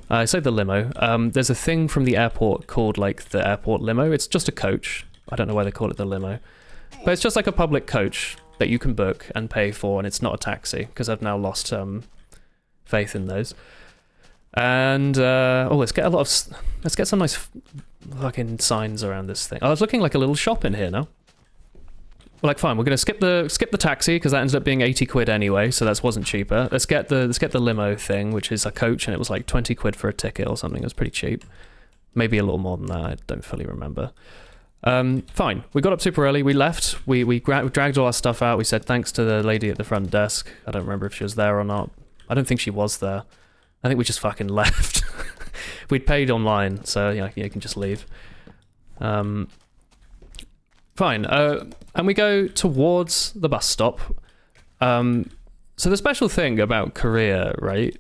I say the limo. There's a thing from the airport called, like, the airport limo. It's just a coach. I don't know why they call it the limo. But it's just like a public coach that you can book and pay for, and it's not a taxi, because I've now lost faith in those. And let's get some nice fucking signs around this thing. Oh, it's looking like a little shop in here now. We're like, fine, we're gonna skip the taxi, because that ended up being 80 quid anyway, so that wasn't cheaper. Let's get the limo thing, which is a coach, and it was like 20 quid for a ticket or something. It was pretty cheap. Maybe a little more than that. I don't fully remember. Fine. We got up super early. We left. We dragged all our stuff out. We said thanks to the lady at the front desk. I don't remember if she was there or not. I don't think she was there. I think we just fucking left. We'd paid online, so yeah, you can just leave. Fine. And we go towards the bus stop. So the special thing about Korea, right?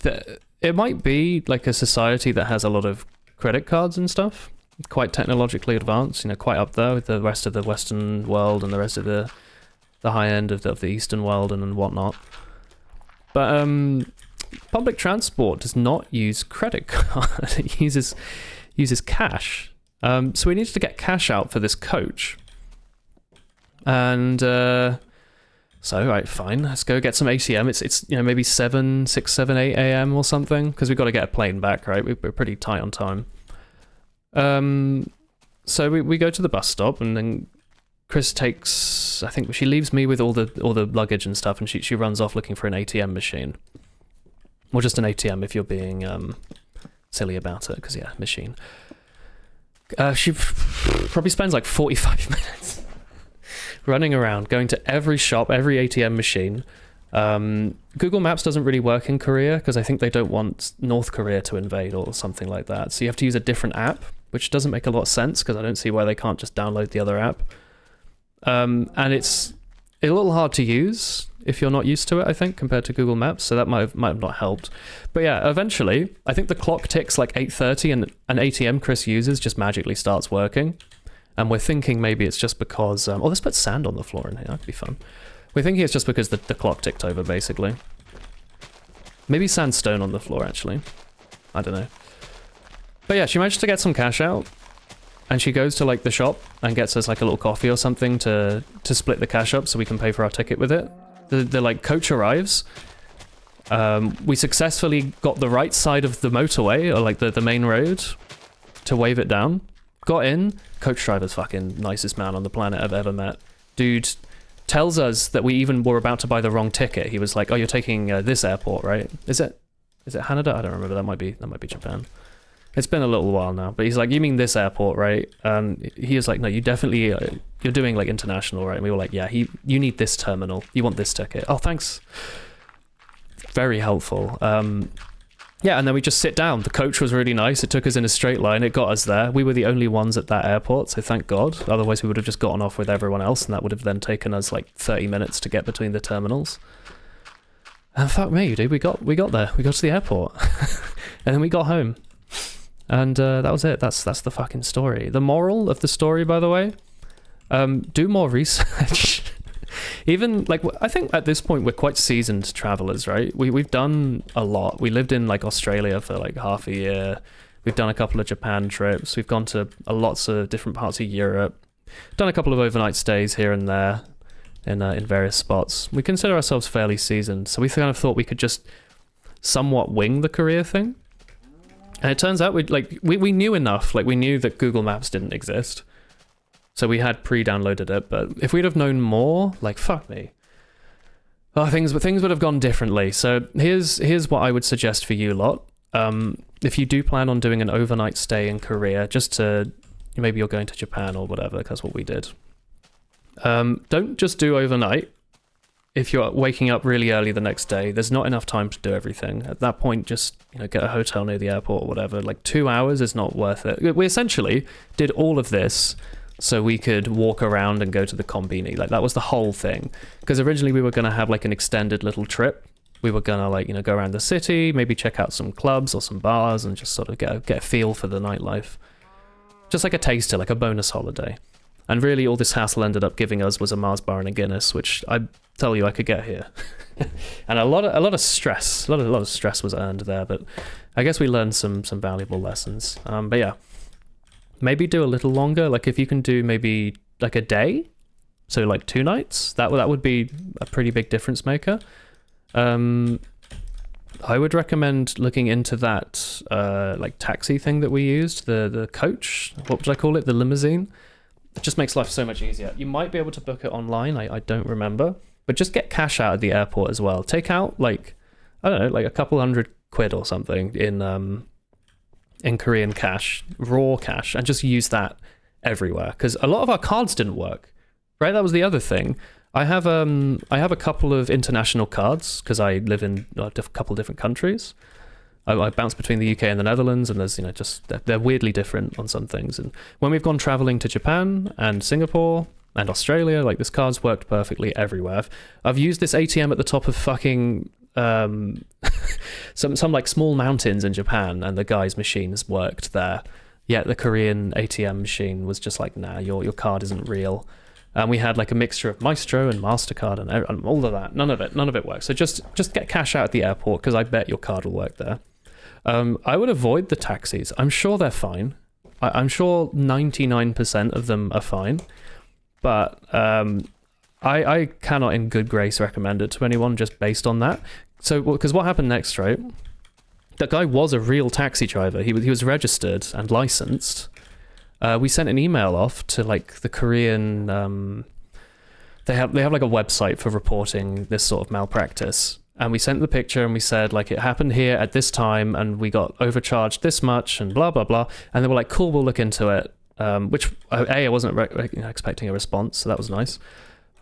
That it might be like a society that has a lot of credit cards and stuff. Quite technologically advanced, quite up there with the rest of the Western world and the rest of the high end of the Eastern world and whatnot. But public transport does not use credit card. It uses cash. So we needed to get cash out for this coach. And so, right, fine, let's go get some ATM. It's maybe 6, 7, 8 a.m. or something, because we've got to get a plane back, right? We're pretty tight on time. So we go to the bus stop, and then Chris takes, I think she leaves me with all the luggage and stuff, and she runs off looking for an ATM machine. Or just an ATM if you're being silly about it, because yeah, machine. She probably spends like 45 minutes running around, going to every shop, every ATM machine, Google Maps doesn't really work in Korea because I think they don't want North Korea to invade or something like that. So you have to use a different app, which doesn't make a lot of sense because I don't see why they can't just download the other app. And it's a little hard to use if you're not used to it, I think, compared to Google Maps. So that might have not helped. But yeah, eventually, I think the clock ticks like 8:30 and an ATM Chris uses just magically starts working. And we're thinking maybe it's just because... let's put sand on the floor in here. That'd be fun. We're thinking it's just because the clock ticked over, basically. Maybe sandstone on the floor, actually. I don't know. But yeah, she managed to get some cash out. And she goes to like the shop and gets us like a little coffee or something to split the cash up so we can pay for our ticket with it. The like coach arrives. We successfully got the right side of the motorway or like the main road to wave it down. Got in. Coach driver's fucking nicest man on the planet I've ever met. Dude tells us that we even were about to buy the wrong ticket. He was like, "Oh, you're taking this airport, right? Is it Haneda? I don't remember. That might be Japan." It's been a little while now, but he's like, "You mean this airport, right?" He was like, "No, you definitely you're doing like international, right?" And we were like, "Yeah, you need this terminal. You want this ticket." Oh, thanks. Very helpful. Yeah, and then we just sit down. The coach was really nice. It took us in a straight line. It got us there. We were the only ones at that airport, so thank God. Otherwise, we would have just gotten off with everyone else, and that would have then taken us like 30 minutes to get between the terminals. And fuck me, dude, we got there. We got to the airport, and then we got home. And that was it. That's the fucking story. The moral of the story, by the way, do more research. Even like I think at this point we're quite seasoned travelers, right? We've done a lot. We lived in like Australia for like half a year. We've done a couple of Japan trips. We've gone to lots of different parts of Europe. Done a couple of overnight stays here and there in various spots. We consider ourselves fairly seasoned, so we kind of thought we could just somewhat wing the career thing. And it turns out we knew enough. Like we knew that Google Maps didn't exist, so we had pre-downloaded it. But if we'd have known more, like fuck me, things would have gone differently. So here's what I would suggest for you lot. If you do plan on doing an overnight stay in Korea, just to maybe you're going to Japan or whatever, because that's what we did. Don't just do overnight. If you're waking up really early the next day, there's not enough time to do everything. At that point, just get a hotel near the airport or whatever. Like 2 hours is not worth it. We essentially did all of this so we could walk around and go to the Konbini. Like that was the whole thing. Because originally we were going to have like an extended little trip. We were going to go around the city, maybe check out some clubs or some bars and just sort of get a feel for the nightlife. Just like a taster, like a bonus holiday. And really all this hassle ended up giving us was a Mars bar and a Guinness, which I tell you I could get here. And a lot of stress was earned there, but I guess we learned some valuable lessons. But yeah, maybe do a little longer. Like if you can do maybe like a day, so like 2 nights, that would be a pretty big difference maker. I would recommend looking into that like taxi thing that we used, the coach. What would I call it? The limousine. It just makes life so much easier. You might be able to book it online. I don't remember. But just get cash out at the airport as well. Take out like, I don't know, like a couple £100 or something in Korean cash, raw cash, and just use that everywhere. Because a lot of our cards didn't work, right? That was the other thing. I have a couple of international cards because I live in a couple of different countries. I bounce between the UK and the Netherlands, and there's just they're weirdly different on some things. And when we've gone traveling to Japan and Singapore and Australia, like this card's worked perfectly everywhere. I've used this ATM at the top of fucking some like small mountains in Japan, and the guy's machine has worked there. Yet the Korean ATM machine was just like, nah, your card isn't real. And we had like a mixture of Maestro and MasterCard and all of that. None of it works. So just get cash out at the airport because I bet your card will work there. I would avoid the taxis. I'm sure they're fine. I'm sure 99% of them are fine. But I cannot in good grace recommend it to anyone just based on that. So, because what happened next, right? That guy was a real taxi driver. He was registered and licensed. We sent an email off to like the Korean. They have like a website for reporting this sort of malpractice. And we sent the picture and we said, like, it happened here at this time and we got overcharged this much and blah, blah, blah. And they were like, cool, we'll look into it. Which, I wasn't expecting a response, so that was nice.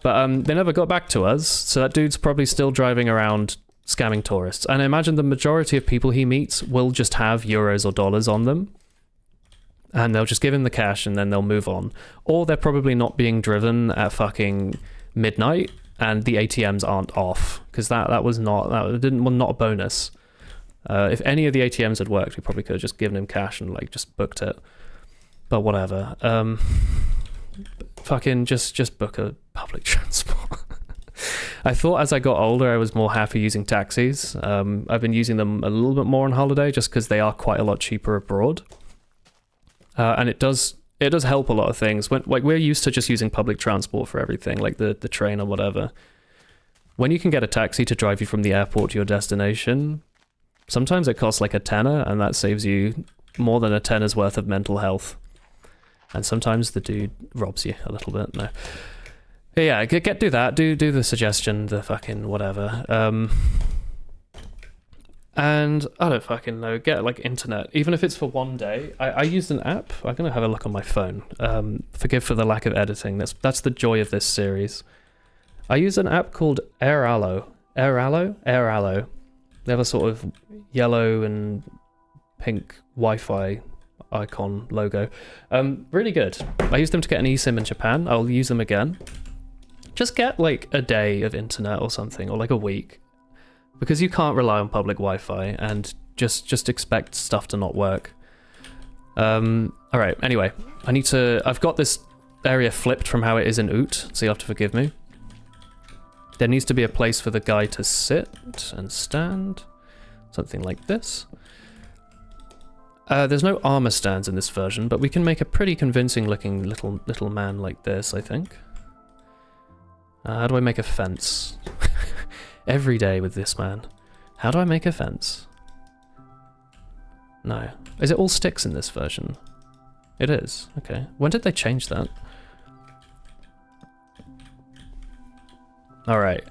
But they never got back to us, so that dude's probably still driving around scamming tourists. And I imagine the majority of people he meets will just have euros or dollars on them, and they'll just give him the cash and then they'll move on. Or they're probably not being driven at fucking midnight and the ATMs aren't off, because that was not a bonus. If any of the ATMs had worked, we probably could have just given him cash and like just booked it. But whatever. Fucking just book a public transport. I thought as I got older I was more happy using taxis. I've been using them a little bit more on holiday just because they are quite a lot cheaper abroad. And it does help a lot of things. When like we're used to just using public transport for everything, like the train or whatever. When you can get a taxi to drive you from the airport to your destination, sometimes it costs like a tenner, and that saves you more than a tenner's worth of mental health. And sometimes the dude robs you a little bit. No. But yeah, do that. Do the suggestion, the fucking whatever. And I don't fucking know. Get like internet, even if it's for one day. I used an app. I'm gonna have a look on my phone. Forgive for the lack of editing. That's the joy of this series. I use an app called AirAllo. AirAllo. They have a sort of yellow and pink Wi-Fi icon logo. Really good. I used them to get an eSIM in Japan. I'll use them again. Just get like a day of internet or something, or like a week, because you can't rely on public Wi-Fi and just expect stuff to not work. All right. Anyway, I've got this area flipped from how it is in Oot, so you'll have to forgive me. There needs to be a place for the guy to sit and stand, something like this. There's no armor stands in this version, but we can make a pretty convincing looking little man like this, I think. How do I make a fence? Every day with this man. How do I make a fence? No. Is it all sticks in this version? It is. Okay. When did they change that? Alright.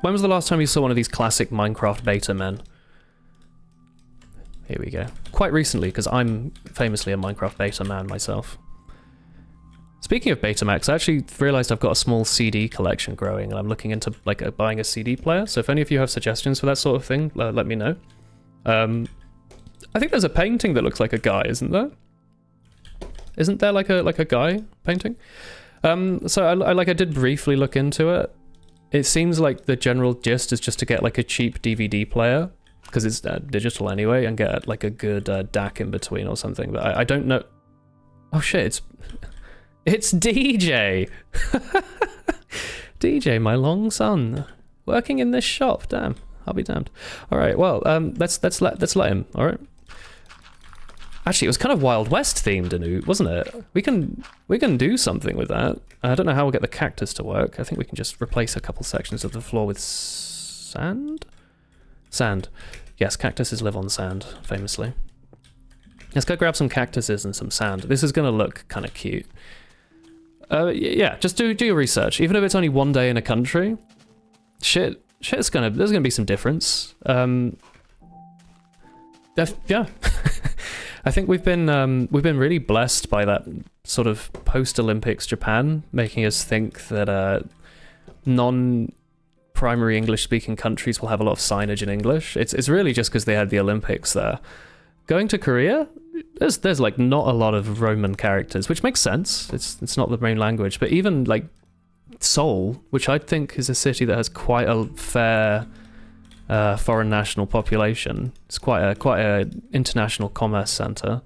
When was the last time you saw one of these classic Minecraft beta men? Here we go. Quite recently, because I'm famously a Minecraft beta man myself. Speaking of Betamax, I actually realized I've got a small CD collection growing, and I'm looking into like buying a CD player. So if any of you have suggestions for that sort of thing, let me know. I think there's a painting that looks like a guy, isn't there? Isn't there like a guy painting? So I did briefly look into it. It seems like the general gist is just to get like a cheap DVD player, because it's digital anyway, and get like a good DAC in between or something. But I don't know. Oh shit! It's DJ. DJ, my long son, working in this shop. Damn, I'll be damned. All right, well, let's let him. All right. Actually, it was kind of Wild West themed, Anu, wasn't it? We can do something with that. I don't know how we'll get the cactus to work. I think we can just replace a couple sections of the floor with sand. Sand. Yes, cactuses live on sand, famously. Let's go grab some cactuses and some sand. This is going to look kind of cute. Yeah, just do your research. Even if it's only one day in a country, there's gonna be some difference. Yeah. I think we've been really blessed by that sort of post-Olympics Japan, making us think that non-primary English-speaking countries will have a lot of signage in English. It's really just because they had the Olympics there. Going to Korea, there's like not a lot of Roman characters, which makes sense. It's not the main language, but even like Seoul, which I think is a city that has quite a fair foreign national population. It's quite a international commerce center.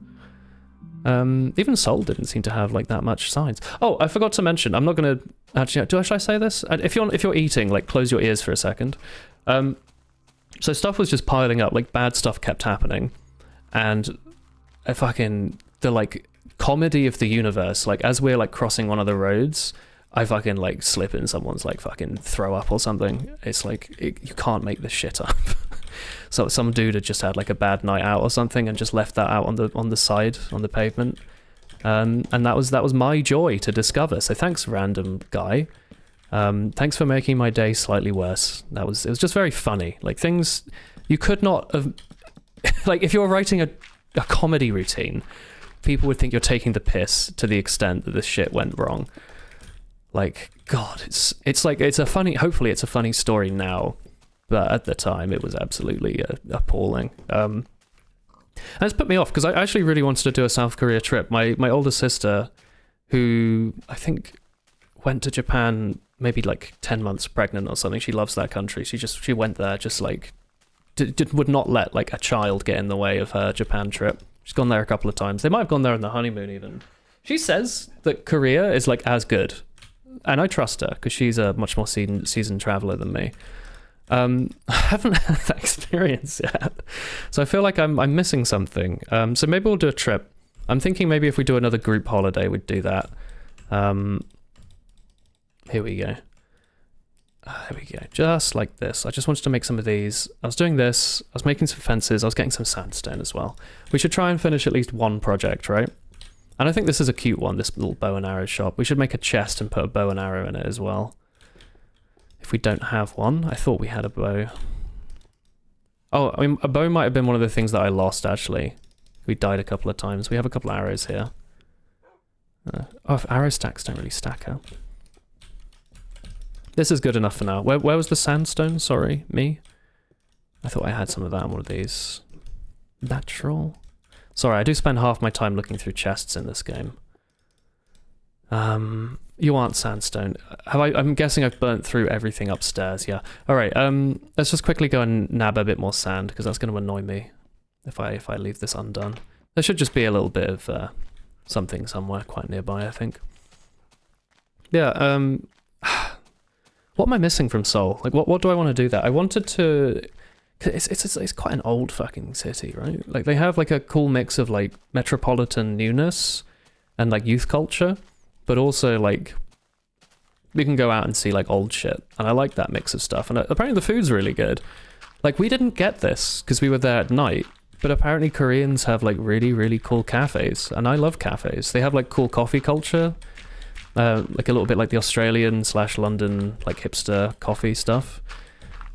Even Seoul didn't seem to have like that much signs. Oh, I forgot to mention. I'm not gonna actually. Should I say this? If you're eating, like close your ears for a second. So stuff was just piling up. Like bad stuff kept happening. And the like comedy of the universe, like as we're like crossing one of the roads, I fucking like slip in someone's like fucking throw up or something. It's like you can't make this shit up. So some dude had just had like a bad night out or something and just left that out on the side on the pavement, and that was my joy to discover. So thanks, random guy. Thanks for making my day slightly worse. It was just very funny. Like things you could not have. Like, if you're writing a comedy routine, people would think you're taking the piss to the extent that this shit went wrong. Like, God, it's like, it's a funny, hopefully it's a funny story now, but at the time it was absolutely appalling. And it's put me off because I actually really wanted to do a South Korea trip. My older sister, who I think went to Japan maybe like 10 months pregnant or something. She loves that country. She went there just like would not let like a child get in the way of her Japan trip. She's gone there a couple of times. They might have gone there on the honeymoon even. She says that Korea is like as good, and I trust her because she's a much more seasoned traveler than me. I haven't had that experience yet, so I feel like I'm missing something. So maybe we'll do a trip. I'm thinking maybe if we do another group holiday, we'd do that. Here we go. There we go. Just like this. I just wanted to make some of these. I was doing this. I was making some fences. I was getting some sandstone as well. We should try and finish at least one project, right? And I think this is a cute one, this little bow and arrow shop. We should make a chest and put a bow and arrow in it as well. If we don't have one. I thought we had a bow. Oh, I mean, a bow might have been one of the things that I lost, actually. We died a couple of times. We have a couple of arrows here. Oh, arrow stacks don't really stack up. This is good enough for now. Where was the sandstone? Sorry, me. I thought I had some of that on one of these. Natural. Sorry, I do spend half my time looking through chests in this game. You aren't sandstone. I'm guessing I've burnt through everything upstairs, yeah. Alright, let's just quickly go and nab a bit more sand, because that's going to annoy me if I leave this undone. There should just be a little bit of something somewhere quite nearby, I think. Yeah, what am I missing from Seoul? Like, what do I want to do there? I wanted to... It's quite an old fucking city, right? Like, they have, like, a cool mix of, like, metropolitan newness and, like, youth culture, but also, like, we can go out and see, like, old shit. And I like that mix of stuff. And apparently the food's really good. Like, we didn't get this because we were there at night, but apparently Koreans have, like, really, really cool cafes. And I love cafes. They have, like, cool coffee culture. Like a little bit like the Australian/London like hipster coffee stuff.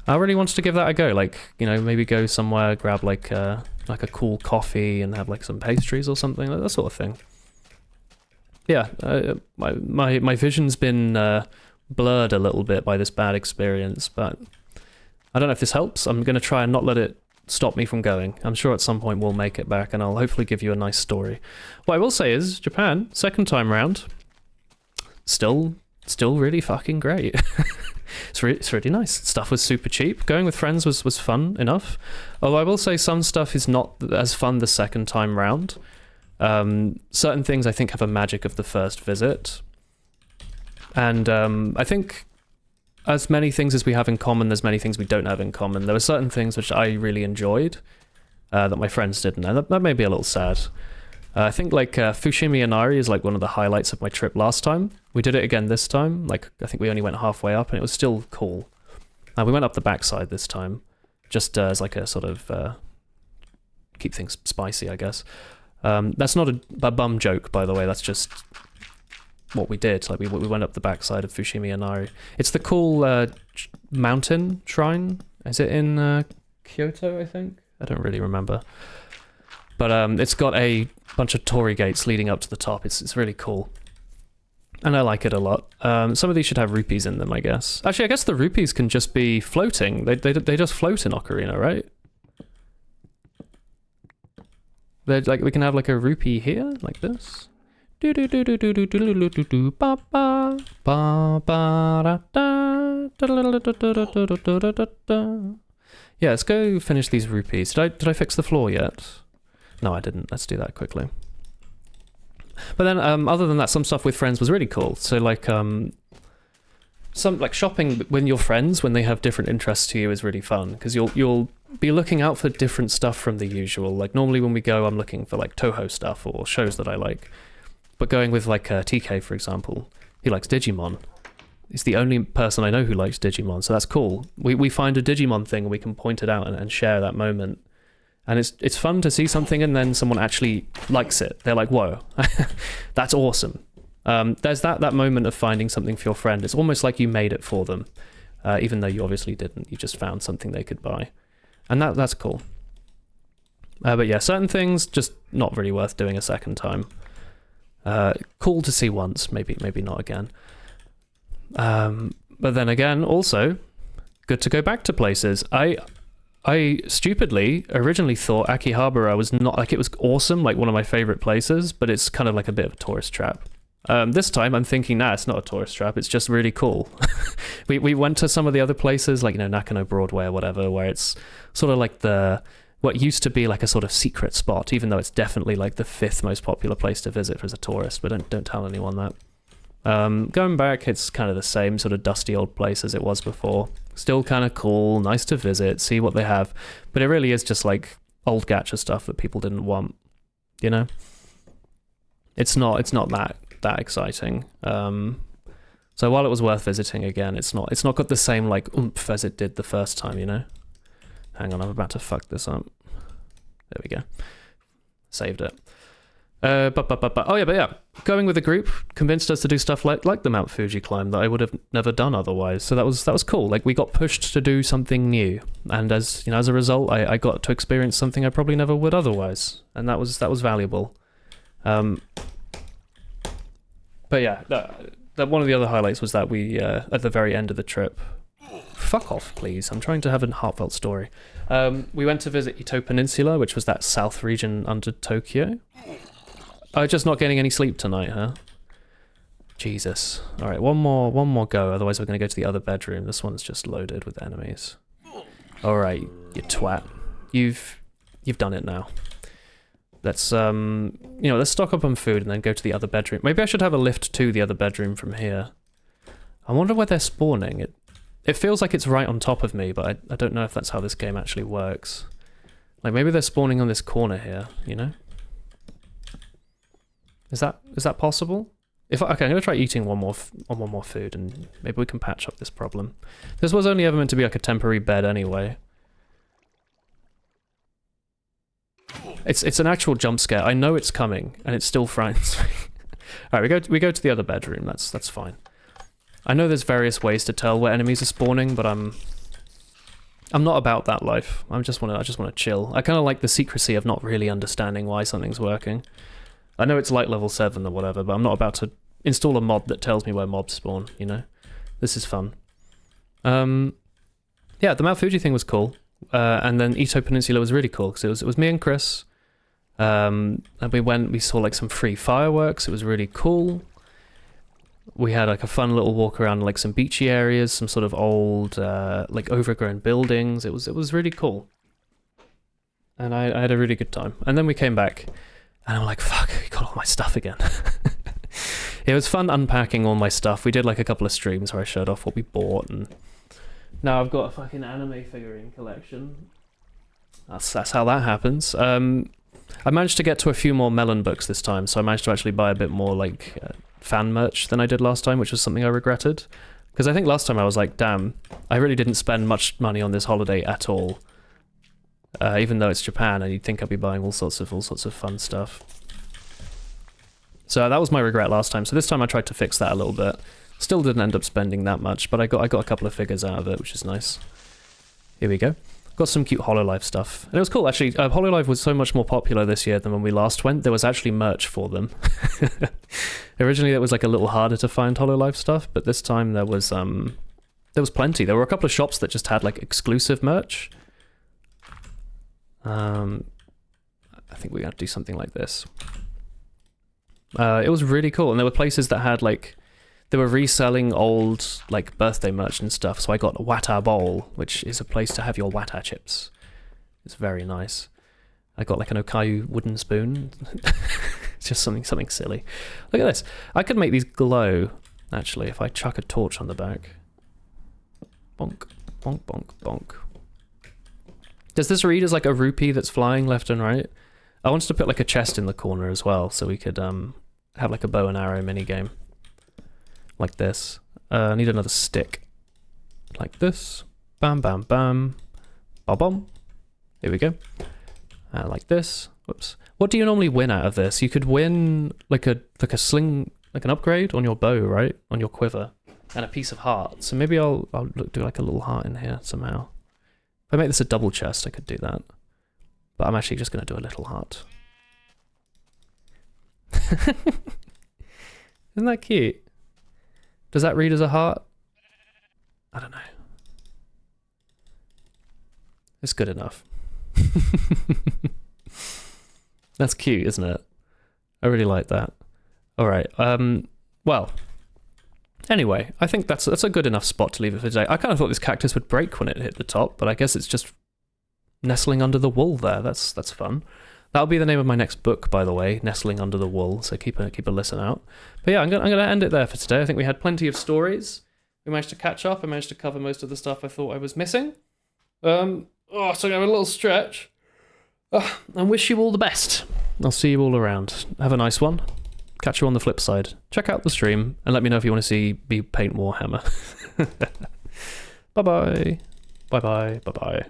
I really wanted to give that a go. Like, you know, maybe go somewhere, grab like a cool coffee and have like some pastries or something, like that sort of thing. Yeah, my vision's been blurred a little bit by this bad experience, but I don't know if this helps. I'm going to try and not let it stop me from going. I'm sure at some point we'll make it back and I'll hopefully give you a nice story. What I will say is, Japan, second time round, still really fucking great. It's really nice. Stuff was super cheap. Going with friends was fun enough. Although I will say some stuff is not as fun the second time round. Certain things I think have a magic of the first visit. And I think as many things as we have in common, there's many things we don't have in common. There were certain things which I really enjoyed that my friends didn't, and that made me a little sad. I think like Fushimi Inari is like one of the highlights of my trip last time. We did it again this time. Like, I think we only went halfway up and it was still cool. We went up the backside this time, just as like a sort of keep things spicy, I guess. That's not a bum joke, by the way. That's just what we did. Like we went up the backside of Fushimi Inari. It's the cool mountain shrine. Is it in Kyoto, I think? I don't really remember. But it's got a bunch of torii gates leading up to the top. It's really cool. And I like it a lot. Some of these should have rupees in them, I guess. Actually, I guess the rupees can just be floating. They just float in Ocarina, right? They're like, we can have like a rupee here, like this. Do do do do do do do do do do ba ba ba ba da da. Yeah, let's go finish these rupees. Did I fix the floor yet? No, I didn't. Let's do that quickly. But then, other than that, some stuff with friends was really cool. So, like, some like shopping with your friends when they have different interests to you is really fun because you'll be looking out for different stuff from the usual. Like normally when we go, I'm looking for like Toho stuff or shows that I like. But going with like TK, for example, he likes Digimon. He's the only person I know who likes Digimon, so that's cool. We find a Digimon thing and we can point it out and share that moment. And it's fun to see something and then someone actually likes it. They're like, whoa, that's awesome. There's that moment of finding something for your friend. It's almost like you made it for them, even though you obviously didn't. You just found something they could buy. And that's cool. But yeah, certain things, just not really worth doing a second time. Cool to see once, maybe not again. But then again, also good to go back to places. I stupidly originally thought Akihabara was not like, it was awesome, like one of my favorite places, but it's kind of like a bit of a tourist trap. This time I'm thinking, nah, it's not a tourist trap, it's just really cool. we went to some of the other places, like, you know, Nakano Broadway or whatever, where it's sort of like what used to be like a sort of secret spot, even though it's definitely like the 5th most popular place to visit as a tourist, but don't tell anyone that. Going back, it's kind of the same sort of dusty old place as it was before. Still kind of cool, nice to visit, see what they have, but it really is just like old gacha stuff that people didn't want, you know? It's not that exciting. So while it was worth visiting again, it's not got the same like oomph as it did the first time, you know? Hang on, I'm about to fuck this up. There we go. Saved it. But yeah, going with a group convinced us to do stuff like the Mount Fuji climb that I would have never done otherwise. So that was cool. Like, we got pushed to do something new, and as you know, as a result, I got to experience something I probably never would otherwise, and that was valuable. But yeah, that one of the other highlights was that we at the very end of the trip. Fuck off, please. I'm trying to have a heartfelt story. We went to visit Ito Peninsula, which was that south region under Tokyo. Just not getting any sleep tonight, huh? Jesus. All right, one more go. Otherwise, we're going to go to the other bedroom. This one's just loaded with enemies. All right, you twat. You've done it now. Let's let's stock up on food and then go to the other bedroom. Maybe I should have a lift to the other bedroom from here. I wonder where they're spawning. It feels like it's right on top of me, but I don't know if that's how this game actually works. Like, maybe they're spawning on this corner here, you know? Is that possible? Okay, I'm gonna try eating one more food, and maybe we can patch up this problem. This was only ever meant to be like a temporary bed anyway. It's an actual jump scare. I know it's coming, and it still frightens me. All right, we go to the other bedroom. That's fine. I know there's various ways to tell where enemies are spawning, but I'm not about that life. I just want to chill. I kind of like the secrecy of not really understanding why something's working. I know it's like level 7 or whatever, but I'm not about to install a mod that tells me where mobs spawn, you know? This is fun. Yeah, the Mount Fuji thing was cool. And then Ito Peninsula was really cool, because it was me and Chris. And we saw like some free fireworks. It was really cool. We had like a fun little walk around like some beachy areas, some sort of old like overgrown buildings. It was really cool. And I had a really good time. And then we came back, and I'm like, fuck, I got all my stuff again. It was fun unpacking all my stuff. We did like a couple of streams where I showed off what we bought, and now I've got a fucking anime figurine collection. That's how that happens. I managed to get to a few more Melon books this time, so I managed to actually buy a bit more like fan merch than I did last time, which was something I regretted. Because I think last time I was like, damn, I really didn't spend much money on this holiday at all. Even though it's Japan, and you'd think I'd be buying all sorts of fun stuff. So that was my regret last time. So this time I tried to fix that a little bit. Still didn't end up spending that much, but I got a couple of figures out of it, which is nice. Here we go. Got some cute Hololive stuff. And it was cool, actually. Hololive was so much more popular this year than when we last went. There was actually merch for them. Originally, it was like a little harder to find Hololive stuff, but this time there was plenty. There were a couple of shops that just had like exclusive merch. I think we're going to do something like this. It was really cool, and there were places that had like, they were reselling old like birthday merch and stuff. So I got a Wata Bowl, which is a place to have your Wata chips. It's very nice. I got like an Okayu wooden spoon. It's just something silly. Look at this. I could make these glow, actually, if I chuck a torch on the back. Bonk, bonk, bonk, bonk. Does this read as like a rupee that's flying left and right? I wanted to put like a chest in the corner as well, so we could have like a bow and arrow mini game. Like this. I need another stick. Like this. Bam, bam, bam. Bom, bom. Here we go. Like this. Whoops. What do you normally win out of this? You could win like a sling, like an upgrade on your bow, right? On your quiver. And a piece of heart. So maybe I'll do like a little heart in here somehow. If I make this a double chest, I could do that. But I'm actually just going to do a little heart. Isn't that cute? Does that read as a heart? I don't know. It's good enough. That's cute, isn't it? I really like that. All right. Well, anyway, I think that's a good enough spot to leave it for today. I kind of thought this cactus would break when it hit the top, but I guess it's just nestling under the wool there. That's fun. That'll be the name of my next book, by the way, Nestling Under the Wool, so keep a listen out. But yeah, I'm gonna end it there for today. I think we had plenty of stories. We managed to catch up. I managed to cover most of the stuff I thought I was missing. So I'm gonna have a little stretch. And wish you all the best. I'll see you all around. Have a nice one. Catch you on the flip side. Check out the stream and let me know if you want to see me paint Warhammer. Bye-bye. Bye-bye. Bye-bye.